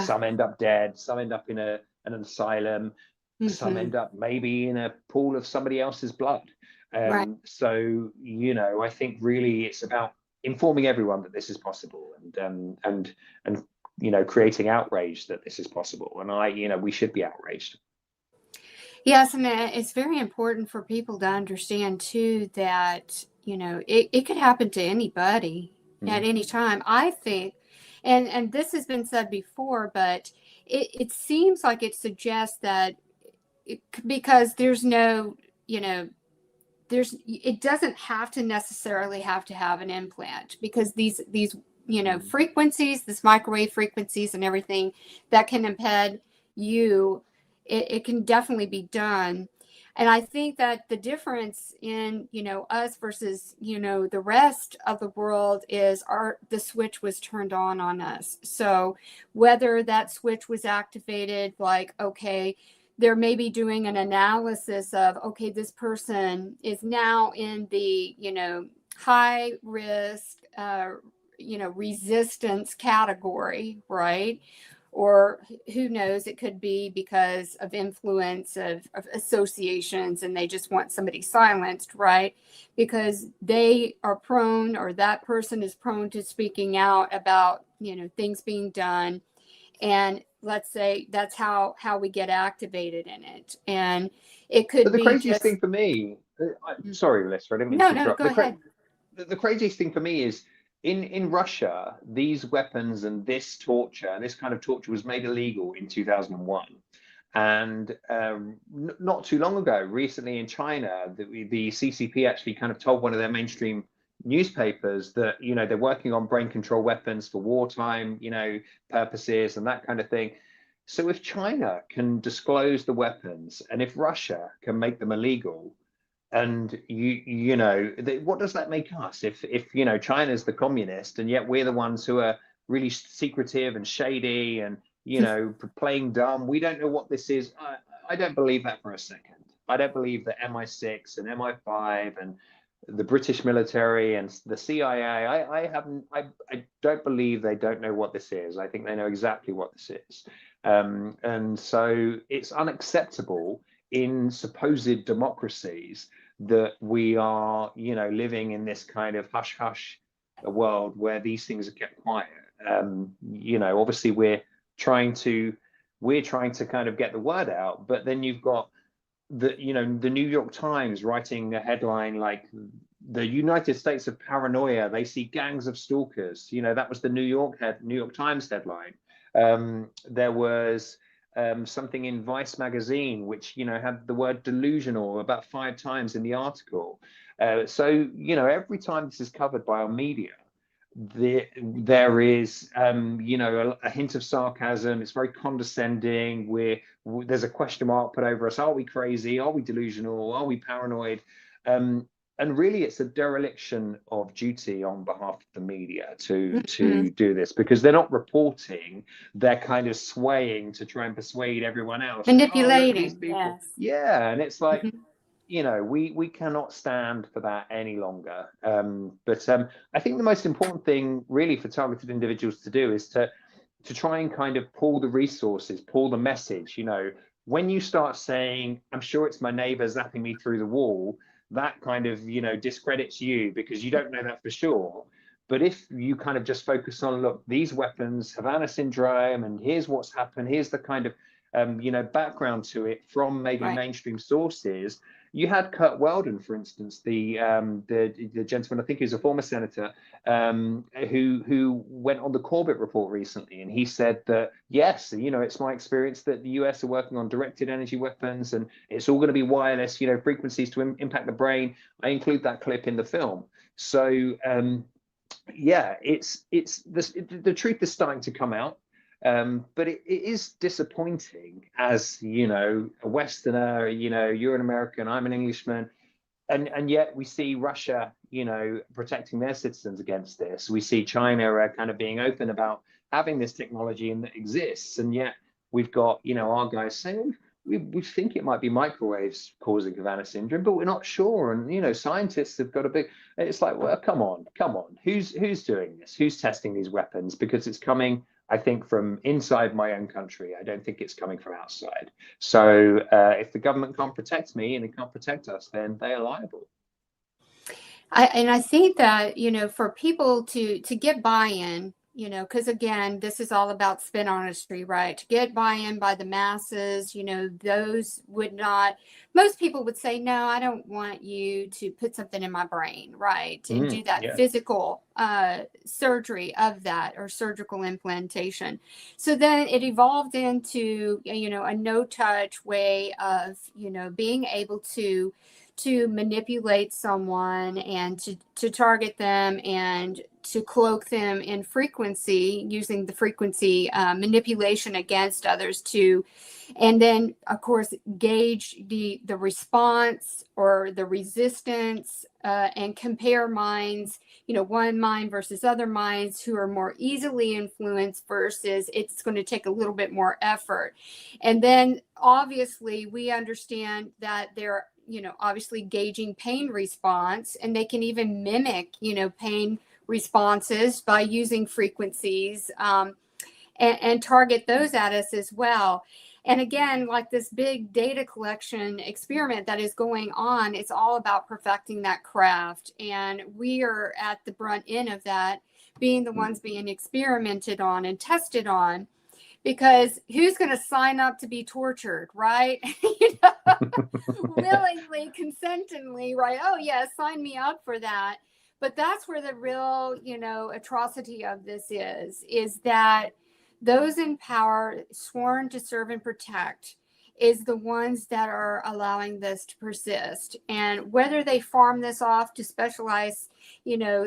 some end up dead, some end up in an asylum, some end up maybe in a pool of somebody else's blood. So I think really it's about informing everyone that this is possible, and creating outrage that this is possible, and we should be outraged. Yes, and it's very important for people to understand too that it could happen to anybody at any time. I think, and this has been said before, but it seems like it suggests that because there's no, it doesn't have to necessarily have to have an implant, because these frequencies, this microwave frequencies and everything that can embed you, it can definitely be done. And I think that the difference in us versus the rest of the world is the switch was turned on us. So whether that switch was activated, like, okay, they're maybe doing an analysis of, okay, this person is now in the high risk resistance category, right? Or who knows, it could be because of influence of associations, and they just want somebody silenced, right? Because they are prone, or that person is prone to speaking out about things being done. And let's say that's how we get activated in it. And it could But the be craziest thing for me, sorry, Melissa, I didn't mean to interrupt. Go ahead. The craziest thing for me is in Russia, these weapons and this torture, this kind of torture was made illegal in 2001. And not too long ago, recently in China, the CCP actually kind of told one of their mainstream newspapers that they're working on brain control weapons for wartime purposes and that kind of thing. So if China can disclose the weapons, and if Russia can make them illegal, and what does that make us? If China's the communist, and yet we're the ones who are really secretive and shady and playing dumb, we don't know what this is. I don't believe that for a second. I don't believe that MI6 and MI5 and the British military and the CIA, I don't believe they don't know what this is. I think they know exactly what this is. And so it's unacceptable in supposed democracies that we are, living in this kind of hush-hush world where these things are kept quiet. Obviously we're trying to kind of get the word out, but then you've got the New York Times writing a headline like, the United States of paranoia, they see gangs of stalkers. That was the New York Times headline. There was something in Vice magazine which had the word delusional about 5 times in the article. So every time this is covered by our media, there is a hint of sarcasm. It's very condescending. There's a question mark put over us. Are we crazy? Are we delusional? Are we paranoid? And really, it's a dereliction of duty on behalf of the media to do this, because they're not reporting. They're kind of swaying to try and persuade everyone else. Manipulating. Yes. Yeah, and it's like, we cannot stand for that any longer. But I think the most important thing really for targeted individuals to do is to try and kind of pull the resources, pull the message. When you start saying, I'm sure it's my neighbor zapping me through the wall, that kind of discredits you, because you don't know that for sure. But if you kind of just focus on, look, these weapons, Havana syndrome, and here's what's happened, here's the kind of background to it from maybe mainstream sources, you had Kurt Weldon, for instance, the gentleman, I think he's a former senator, who went on the Corbett report recently, and he said that yes, it's my experience that the US are working on directed energy weapons, and it's all going to be wireless, frequencies to impact the brain. I include that clip in the film. So yeah, it's the truth is starting to come out. But it is disappointing as, a Westerner, you're an American, I'm an Englishman, and yet we see Russia, protecting their citizens against this. We see China kind of being open about having this technology and that exists, and yet we've got, our guys saying we think it might be microwaves causing Havana syndrome, but we're not sure. And scientists have got a big. It's like, well, come on, who's doing this? Who's testing these weapons? Because it's coming, I think, from inside my own country. I don't think it's coming from outside. So if the government can't protect me and it can't protect us, then they are liable. I think that, for people to get buy-in, because again, this is all about spin honesty, right? To get buy-in by the masses, those would not, most people would say, no, I don't want you to put something in my brain, right? To do that physical surgery of that, or surgical implantation. So then it evolved into, a no-touch way of, being able to manipulate someone and to target them and to cloak them in frequency, using the frequency manipulation against others and then of course gauge the response or the resistance and compare minds, one mind versus other minds who are more easily influenced versus it's going to take a little bit more effort. And then obviously we understand that they're obviously gauging pain response, and they can even mimic, pain responses by using frequencies and target those at us as well. And again, like this big data collection experiment that is going on, it's all about perfecting that craft. And we are at the brunt end of that, being the ones being experimented on and tested on. Because who's going to sign up to be tortured, right? Willingly, consentingly, right? Oh, yeah, sign me up for that. But that's where the real, atrocity of this is that those in power, sworn to serve and protect, is the ones that are allowing this to persist. And whether they farm this off to specialized,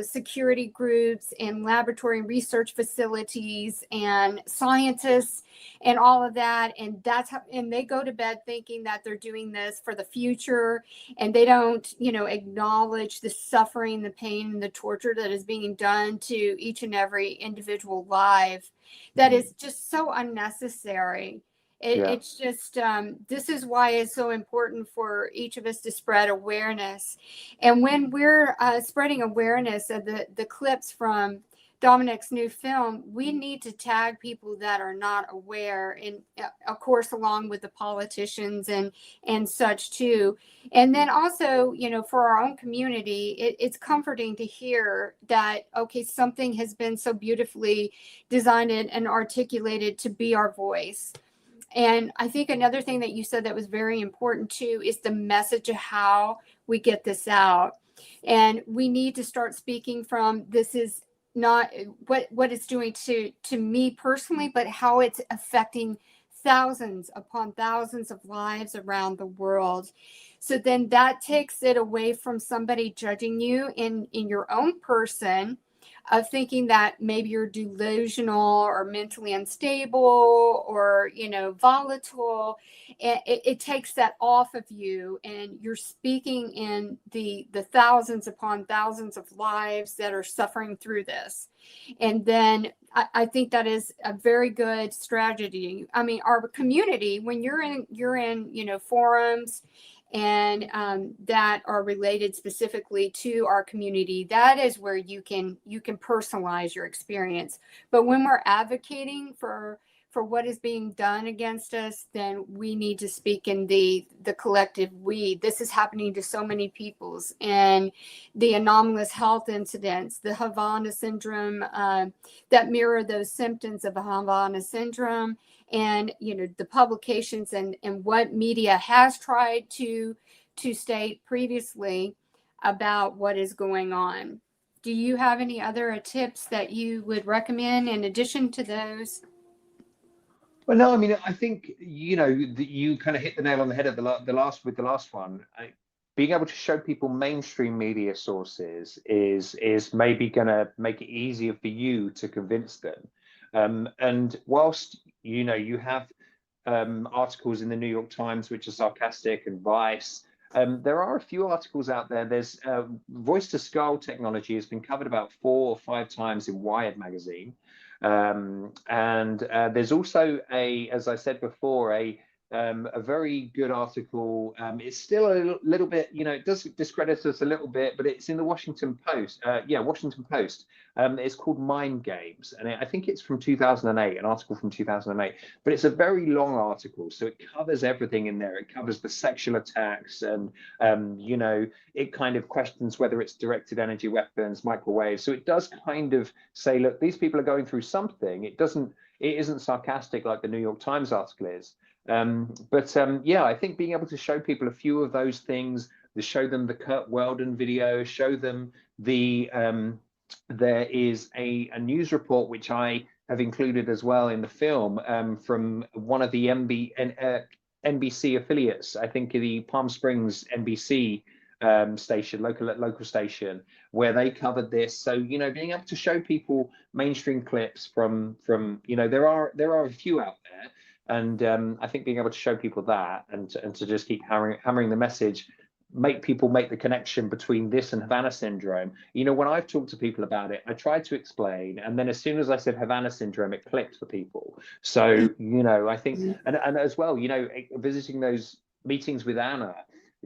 security groups and laboratory research facilities and scientists and all of that, and and they go to bed thinking that they're doing this for the future, and they don't, acknowledge the suffering, the pain, and the torture that is being done to each and every individual life. That is just so unnecessary. It's just, this is why it's so important for each of us to spread awareness. And when we're spreading awareness of the clips from Dominic's new film, we need to tag people that are not aware, and of course, along with the politicians and such too. And then also, for our own community, it's comforting to hear that, okay, something has been so beautifully designed and articulated to be our voice. And I think another thing that you said that was very important too is the message of how we get this out. And we need to start speaking from, this is not what it's doing to me personally, but how it's affecting thousands upon thousands of lives around the world. So then that takes it away from somebody judging you in your own person, of thinking that maybe you're delusional or mentally unstable or, volatile. It takes that off of you, and you're speaking in the thousands upon thousands of lives that are suffering through this. And then I think that is a very good strategy. I mean, our community, when you're in, forums and that are related specifically to our community, that is where you can personalize your experience. But when we're advocating for what is being done against us, then we need to speak in the collective we. This is happening to so many peoples, and the anomalous health incidents, the Havana syndrome, that mirror those symptoms of Havana syndrome, and the publications and what media has tried to to state previously about what is going on. Do you have any other tips that you would recommend in addition to those? Well, no, I mean, I think, you kind of hit the nail on the head at the last one. Being able to show people mainstream media sources is maybe going to make it easier for you to convince them. And whilst, you have articles in the New York Times which are sarcastic, and Vice, there are a few articles out there. There's voice to skull technology has been covered about 4 or 5 times in Wired magazine. And there's also as I said before, a very good article. It's still a little bit, it does discredit us a little bit, but it's in the Washington Post. Washington Post. It's called Mind Games, and I think it's from 2008, an article from 2008. But it's a very long article, so it covers everything in there. It covers the sexual attacks, and it kind of questions whether it's directed energy weapons, microwaves. So it does kind of say, look, these people are going through something. It isn't sarcastic like the New York Times article is. I think being able to show people a few of those things, to show them the Kurt Weldon video, show them there is a news report which I have included as well in the film, from one of the NBC affiliates, I think the Palm Springs NBC station, local station, where they covered this. So being able to show people mainstream clips from there are a few out there. And I think being able to show people that, and to just keep hammering the message, make people make the connection between this and Havana syndrome. When I've talked to people about it, I tried to explain, and then as soon as I said Havana syndrome, it clicked for people. So I think, and as well, visiting those meetings with Anna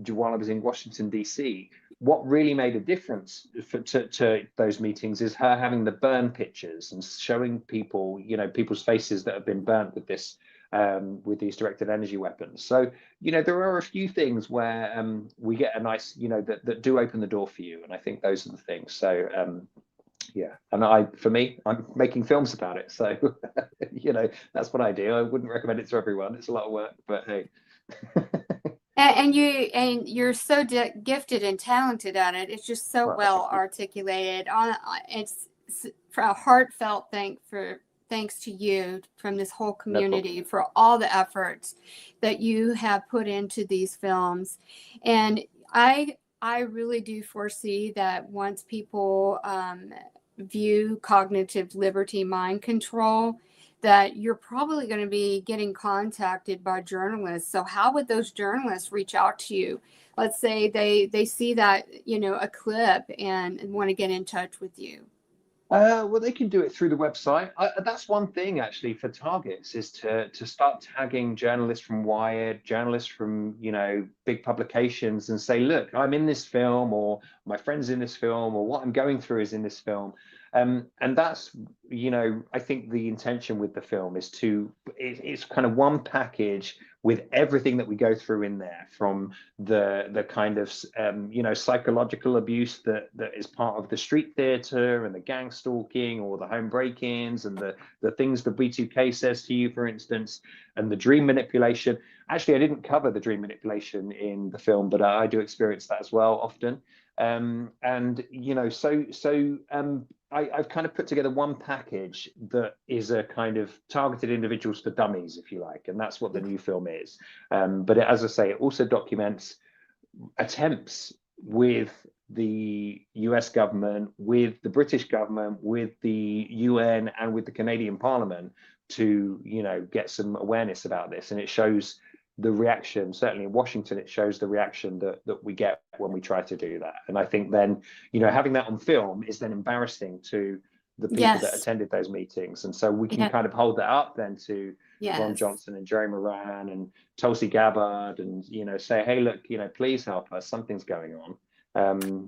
while I was in Washington DC, what really made a difference to those meetings is her having the burn pictures and showing people, people's faces that have been burnt with this. With these directed energy weapons. So, there are a few things where we get a nice, that do open the door for you. And I think those are the things. So, and for me, I'm making films about it. So, that's what I do. I wouldn't recommend it to everyone. It's a lot of work, but hey. And you're so gifted and talented at it. It's just so well articulated. It's for a heartfelt thanks to you from this whole community for all the efforts that you have put into these films. And I really do foresee that once people view cognitive liberty mind control, that you're probably going to be getting contacted by journalists. So how would those journalists reach out to you? Let's say they see that, a clip and want to get in touch with you. Well, they can do it through the website. That's one thing actually for targets, is to start tagging journalists from Wired, journalists from big publications, and say, look, I'm in this film, or my friend's in this film, or what I'm going through is in this film. And that's, I think the intention with the film is it's kind of one package with everything that we go through in there, from the kind of, psychological abuse that is part of the street theater, and the gang stalking, or the home break-ins, and the things the B2K says to you, for instance, and the dream manipulation. Actually, I didn't cover the dream manipulation in the film, but I do experience that as well often. I've kind of put together one package that is a kind of targeted individuals for dummies, if you like, and that's what the new film is. But as I say, it also documents attempts with the US government, with the British government, with the UN, and with the Canadian Parliament to, get some awareness about this. And it shows the reaction, certainly in Washington, it shows the reaction that we get when we try to do that. And I think then, having that on film is then embarrassing to the people that attended those meetings. And so we can kind of hold that up then to Ron Johnson and Jerry Moran and Tulsi Gabbard, and, say, hey, look, please help us. Something's going on.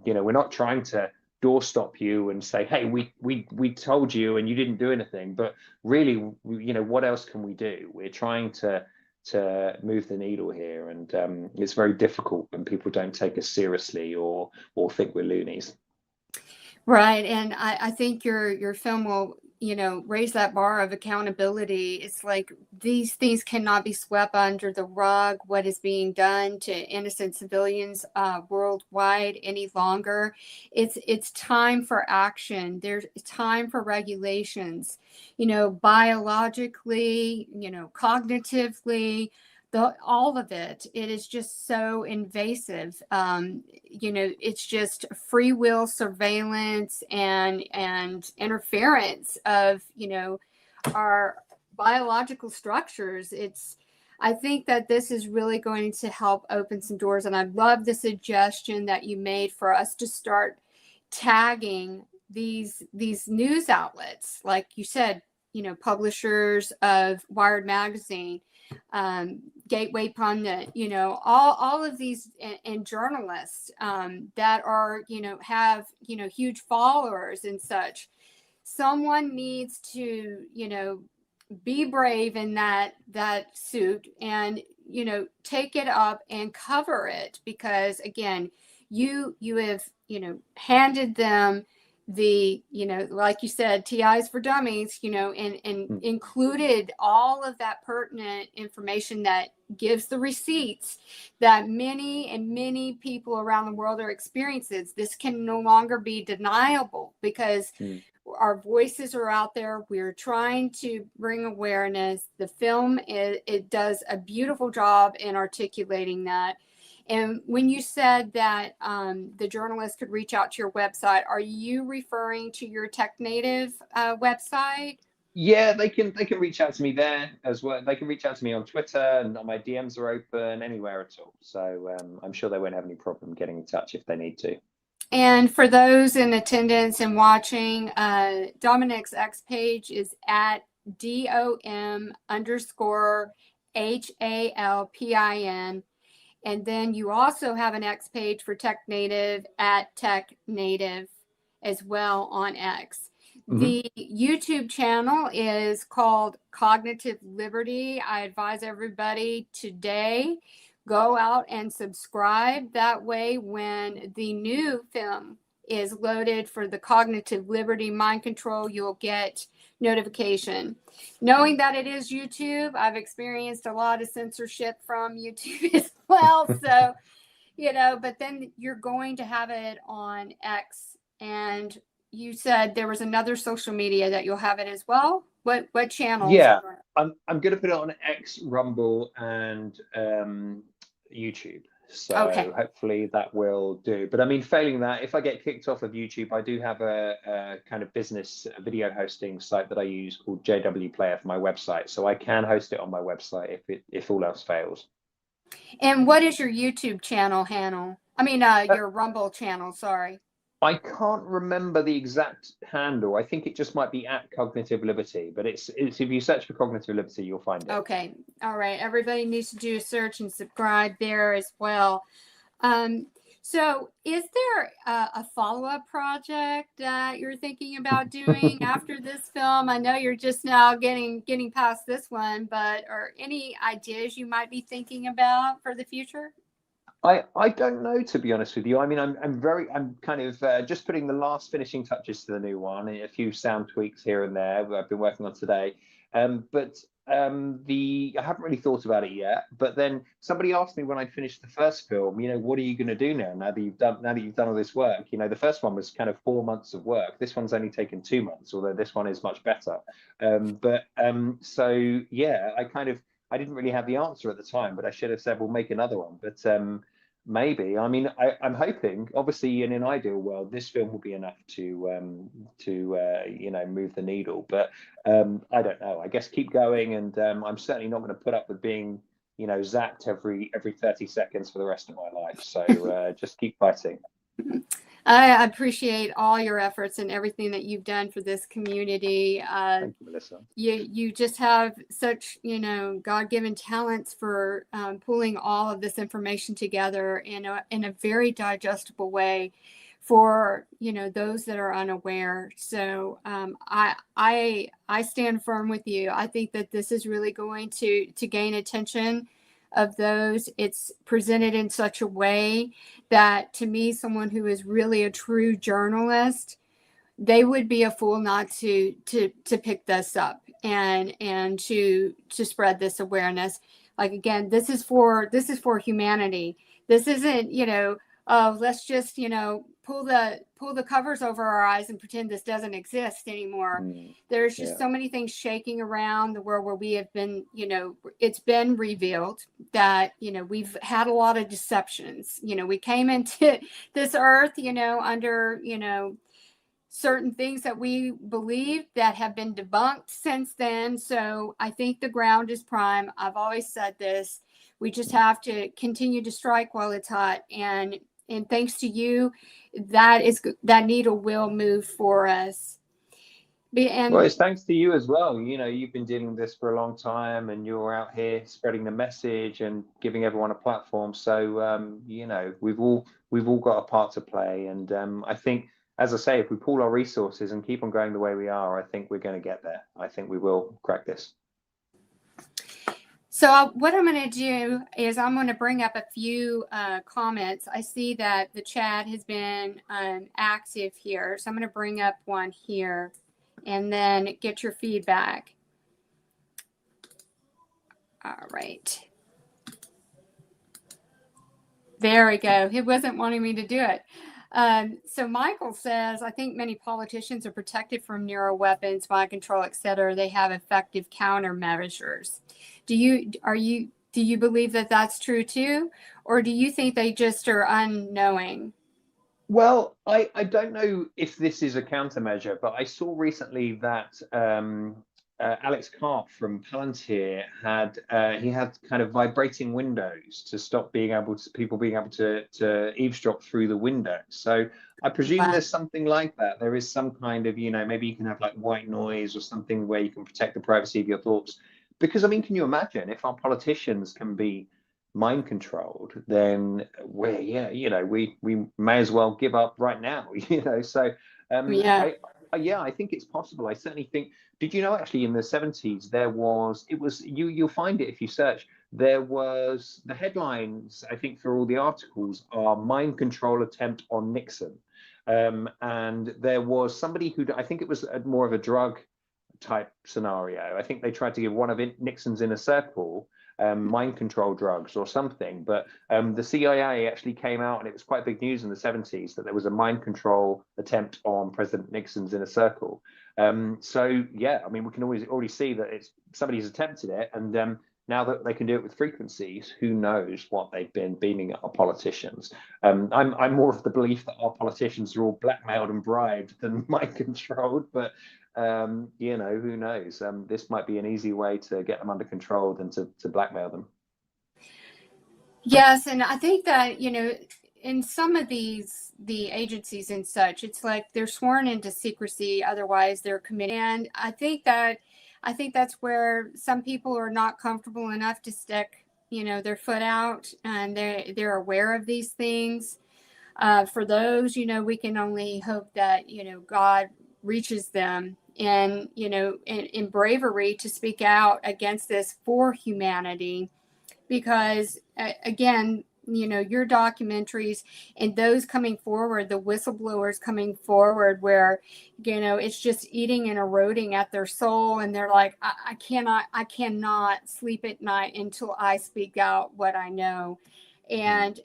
We're not trying to doorstop you and say, hey, we told you and you didn't do anything. But really, what else can we do? We're trying to move the needle here, and it's very difficult when people don't take us seriously or think we're loonies. Right, and I think your film will raise that bar of accountability. It's like these things cannot be swept under the rug, what is being done to innocent civilians worldwide any longer. It's time for action. There's time for regulations, biologically, cognitively, all of it. It is just so invasive. It's just free will surveillance and interference of our biological structures. I think that this is really going to help open some doors, and I love the suggestion that you made for us to start tagging these news outlets, like you said, publishers of Wired Magazine, Gateway Pundit, all of these, and journalists that are, have, huge followers and such. Someone needs to, be brave in that suit and, take it up and cover it, because again, you have, handed them the, like you said, TIs for dummies, and included all of that pertinent information that gives the receipts that many people around the world are experiencing. This can no longer be deniable, because our voices are out there. We're trying to bring awareness. The film, it does a beautiful job in articulating that. And when you said that the journalists could reach out to your website, are you referring to your TechNative website? Yeah, they can reach out to me there as well. They can reach out to me on Twitter, and my DMs are open anywhere at all. So I'm sure they won't have any problem getting in touch if they need to. And for those in attendance and watching, Dominic's X page is at DOM_HALPIN. And then you also have an X page for TechNative at TechNative as well on X. The YouTube channel is called Cognitive Liberty. I advise everybody today, go out and subscribe. That way, when the new film is loaded for the Cognitive Liberty Mind Control, you'll get notification. Knowing that it is YouTube, I've experienced a lot of censorship from YouTube as well. So, but then you're going to have it on X. And you said there was another social media that you'll have it as well. What channels? Yeah, I'm going to put it on X, Rumble, and YouTube. So hopefully that will do. But I mean, failing that, if I get kicked off of YouTube, I do have a kind of business video hosting site that I use called JW Player for my website. So I can host it on my website if all else fails. And what is your YouTube channel handle? I mean, your Rumble channel, sorry. I can't remember the exact handle. I think it just might be at Cognitive Liberty, but it's if you search for Cognitive Liberty, you'll find it. Okay. All right. Everybody needs to do a search and subscribe there as well. So is there a follow-up project that you're thinking about doing after this film? I know you're just now getting past this one, but are any ideas you might be thinking about for the future? I don't know, to be honest with you. I mean, I'm kind of just putting the last finishing touches to the new one, a few sound tweaks here and there I've been working on today. But I haven't really thought about it yet. But then somebody asked me when I finished the first film, what are you going to do now that you've done all this work? The first one was kind of 4 months of work. This one's only taken 2 months, although this one is much better. So yeah, I didn't really have the answer at the time, but I should have said, we'll make another one. But maybe. I mean, I'm hoping, obviously, in an ideal world, this film will be enough to move the needle. But I don't know. I guess keep going, and I'm certainly not going to put up with being, zapped every 30 seconds for the rest of my life. So just keep fighting. I appreciate all your efforts and everything that you've done for this community. Thank you, Melissa. You just have such, God-given talents for pulling all of this information together in a very digestible way for, those that are unaware. So I stand firm with you. I think that this is really going to gain attention of those. It's presented in such a way that, to me, someone who is really a true journalist they would be a fool not to pick this up and to spread this awareness. Like, again, this is for humanity. This isn't, let's just, pull the covers over our eyes and pretend this doesn't exist anymore. There's just so many things shaking around the world where we have been, it's been revealed that, we've had a lot of deceptions. We came into this earth, under, certain things that we believe that have been debunked since then. So I think the ground is prime. I've always said this. We just have to continue to strike while it's hot. And thanks to you, that needle will move for us. Well, it's thanks to you as well. You've been dealing with this for a long time, and you're out here spreading the message and giving everyone a platform. So, we've all got a part to play. And I think, as I say, if we pool our resources and keep on going the way we are, I think we're going to get there. I think we will crack this. So what I'm going to do is I'm going to bring up a few comments. I see that the chat has been active here. So I'm going to bring up one here and then get your feedback. All right. There we go. It wasn't wanting me to do it. So Michael says, I think many politicians are protected from neuroweapons, mind control, etc. They have effective countermeasures. Do you believe that that's true too? Or do you think they just are unknowing? Well, I don't know if this is a countermeasure, but I saw recently that Alex Karp from Palantir had kind of vibrating windows to stop people being able to eavesdrop through the window. So I presume there's something like that. There is some kind of, maybe you can have like white noise or something where you can protect the privacy of your thoughts. Because, I mean, can you imagine if our politicians can be mind controlled, then we may as well give up right now, So I think it's possible. I certainly think. Did you know actually in the 70s you'll find it if you search, there was the headlines, I think, for all the articles are mind control attempt on Nixon. And there was somebody who, I think it was more of a drug type scenario. I think they tried to give one of Nixon's inner circle mind control drugs or something, but the CIA actually came out, and it was quite big news in the 70s that there was a mind control attempt on President Nixon's inner circle. So yeah, I mean, we can already see that it's somebody's attempted it, and now that they can do it with frequencies, who knows what they've been beaming at our politicians. I'm more of the belief that our politicians are all blackmailed and bribed than mind controlled, but who knows? This might be an easy way to get them under control than to blackmail them. Yes, and I think that, in some of the agencies and such, it's like they're sworn into secrecy, otherwise they're committed. And I think that's where some people are not comfortable enough to stick, their foot out, and they're aware of these things. For those, we can only hope that, God reaches them and, in bravery to speak out against this for humanity. Because again, your documentaries and those coming forward, the whistleblowers coming forward, where, it's just eating and eroding at their soul. And they're like, I cannot sleep at night until I speak out what I know. And,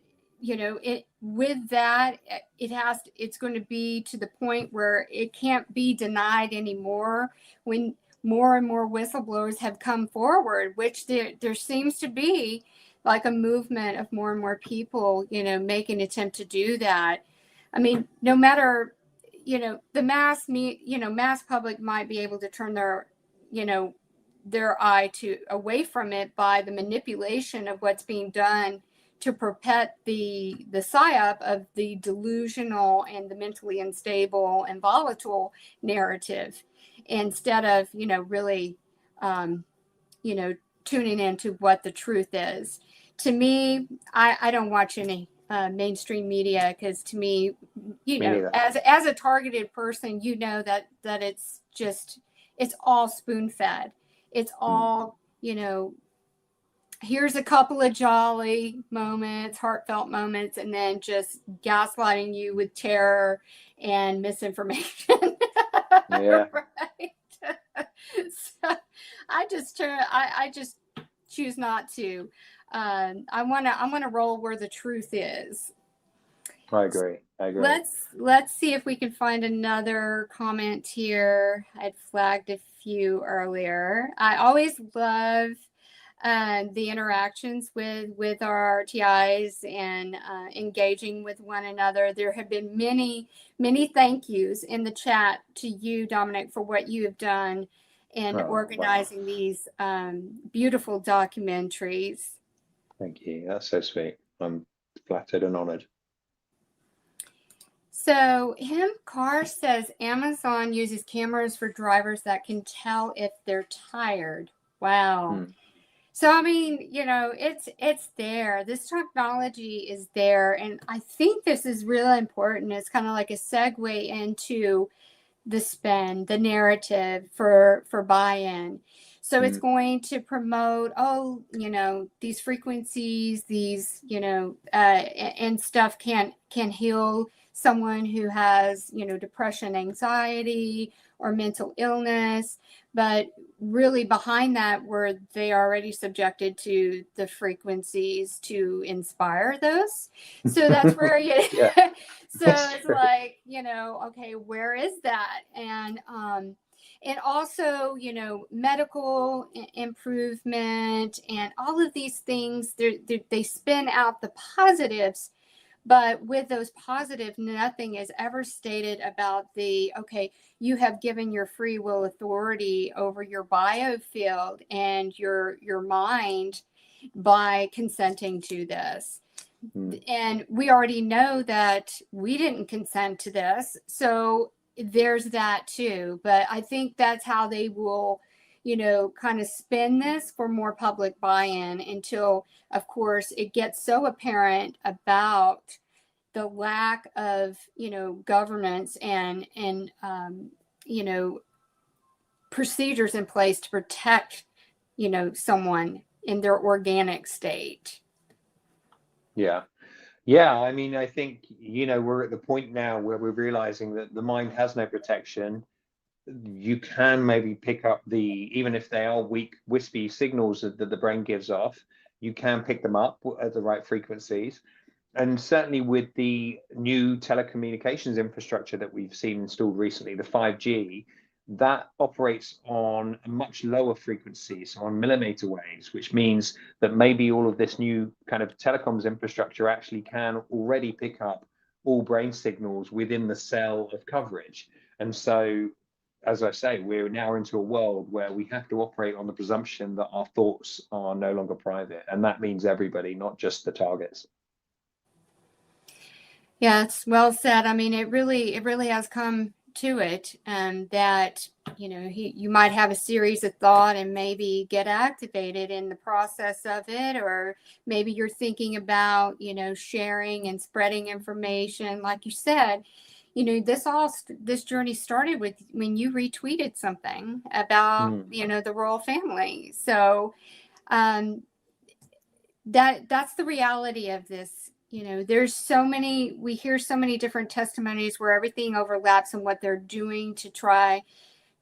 with that, it's going to be to the point where it can't be denied anymore when more and more whistleblowers have come forward, which there seems to be like a movement of more and more people, make an attempt to do that. I mean, no matter, the mass public might be able to turn their eye away from it by the manipulation of what's being done to perpetuate the psyop of the delusional and the mentally unstable and volatile narrative, instead of, really, tuning into what the truth is. To me, I don't watch any mainstream media, because to me, as a targeted person, that it's all spoon fed. It's all, here's a couple of jolly moments, heartfelt moments, and then just gaslighting you with terror and misinformation. Yeah. Right. So I just choose not to. I wanna roll where the truth is. I agree. I agree. Let's see if we can find another comment here. I'd flagged a few earlier. I always love the interactions with our TIs and engaging with one another. There have been many thank yous in the chat to you, Dominic, for what you have done in organizing these beautiful documentaries. Thank you. That's so sweet. I'm flattered and honored. So Carr says Amazon uses cameras for drivers that can tell if they're tired. Wow. So I mean, it's there. This technology is there, and I think this is really important. It's kind of like a segue into the spin, the narrative for buy-in. So it's going to promote, these frequencies, these, and stuff can heal someone who has, depression, anxiety, or mental illness. But really behind that, were they already subjected to the frequencies to inspire those? So that's where so it's like, okay, where is that? And also, medical improvement and all of these things, they spin out the positives. But with those positives, nothing is ever stated about okay, you have given your free will authority over your biofield and your mind by consenting to this. And we already know that we didn't consent to this. So there's that too. But I think that's how they will, kind of spin this for more public buy-in until, of course, it gets so apparent about the lack of, governance and procedures in place to protect, someone in their organic state. Yeah. Yeah. I mean, I think, we're at the point now where we're realizing that the mind has no protection. You can maybe pick up even if they are weak, wispy signals that the brain gives off, you can pick them up at the right frequencies. And certainly with the new telecommunications infrastructure that we've seen installed recently, the 5G, that operates on a much lower frequency, so on millimeter waves, which means that maybe all of this new kind of telecoms infrastructure actually can already pick up all brain signals within the cell of coverage. And so, as I say, we're now into a world where we have to operate on the presumption that our thoughts are no longer private. And that means everybody, not just the targets. Yeah, it's well said. I mean, it really has come to it, that you might have a series of thought and maybe get activated in the process of it, or maybe you're thinking about sharing and spreading information, like you said. This journey started with when you retweeted something about the royal family. So that's the reality of this. There's we hear so many different testimonies where everything overlaps in what they're doing to try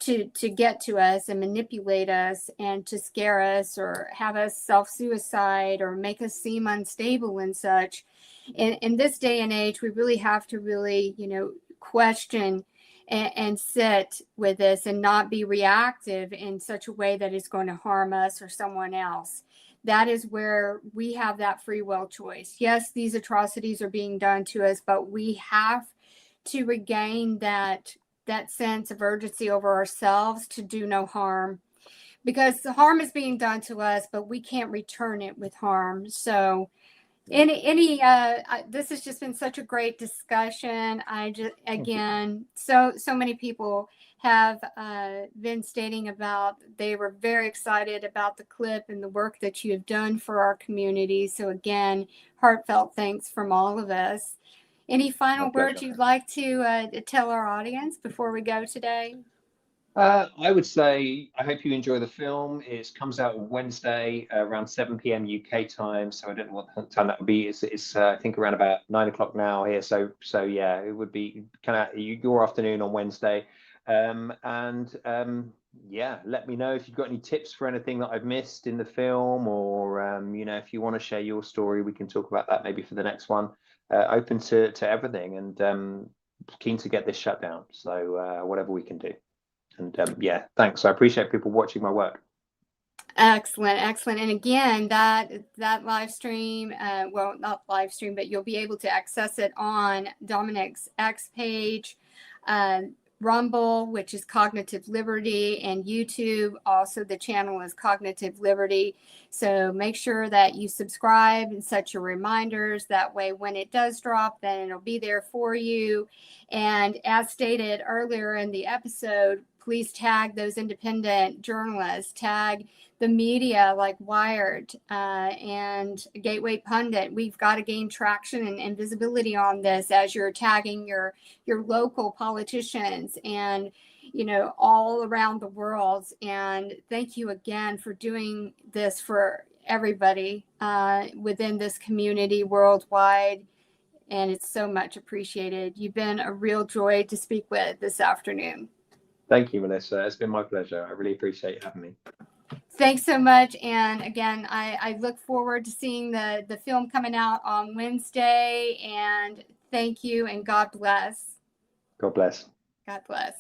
to get to us and manipulate us and to scare us or have us self-suicide or make us seem unstable and such. In this day and age, we really have to question and sit with this and not be reactive in such a way that is going to harm us or someone else. That is where we have that free will choice. Yes, these atrocities are being done to us, but we have to regain that sense of urgency over ourselves to do no harm, because the harm is being done to us, but we can't return it with harm. So this has just been such a great discussion. So many people have been stating about they were very excited about the clip and the work that you have done for our community. So again, heartfelt thanks from all of us. Any final words you'd like to tell our audience before we go today? I would say I hope you enjoy the film. It comes out Wednesday around 7 p.m. UK time. So I don't know what time that would be. It's I think around about 9 o'clock now here. So yeah, it would be kind of your afternoon on Wednesday. Yeah, let me know if you've got any tips for anything that I've missed in the film, or you know, if you want to share your story, we can talk about that maybe for the next one. Open to everything, and keen to get this shut down. So whatever we can do. And yeah, thanks. I appreciate people watching my work. Excellent, excellent. And again, that live stream, well, not live stream, but you'll be able to access it on Dominic's X page, Rumble, which is Cognitive Liberty, and YouTube. Also, the channel is Cognitive Liberty. So make sure that you subscribe and set your reminders. That way, when it does drop, then it'll be there for you. And as stated earlier in the episode, please tag those independent journalists, tag the media like Wired and Gateway Pundit. We've got to gain traction and visibility on this as you're tagging your local politicians and, you know, all around the world. And thank you again for doing this for everybody within this community worldwide. And it's so much appreciated. You've been a real joy to speak with this afternoon. Thank you, Melissa. It's been my pleasure. I really appreciate you having me. Thanks so much. And again, I look forward to seeing the film coming out on Wednesday. And thank you and God bless. God bless. God bless.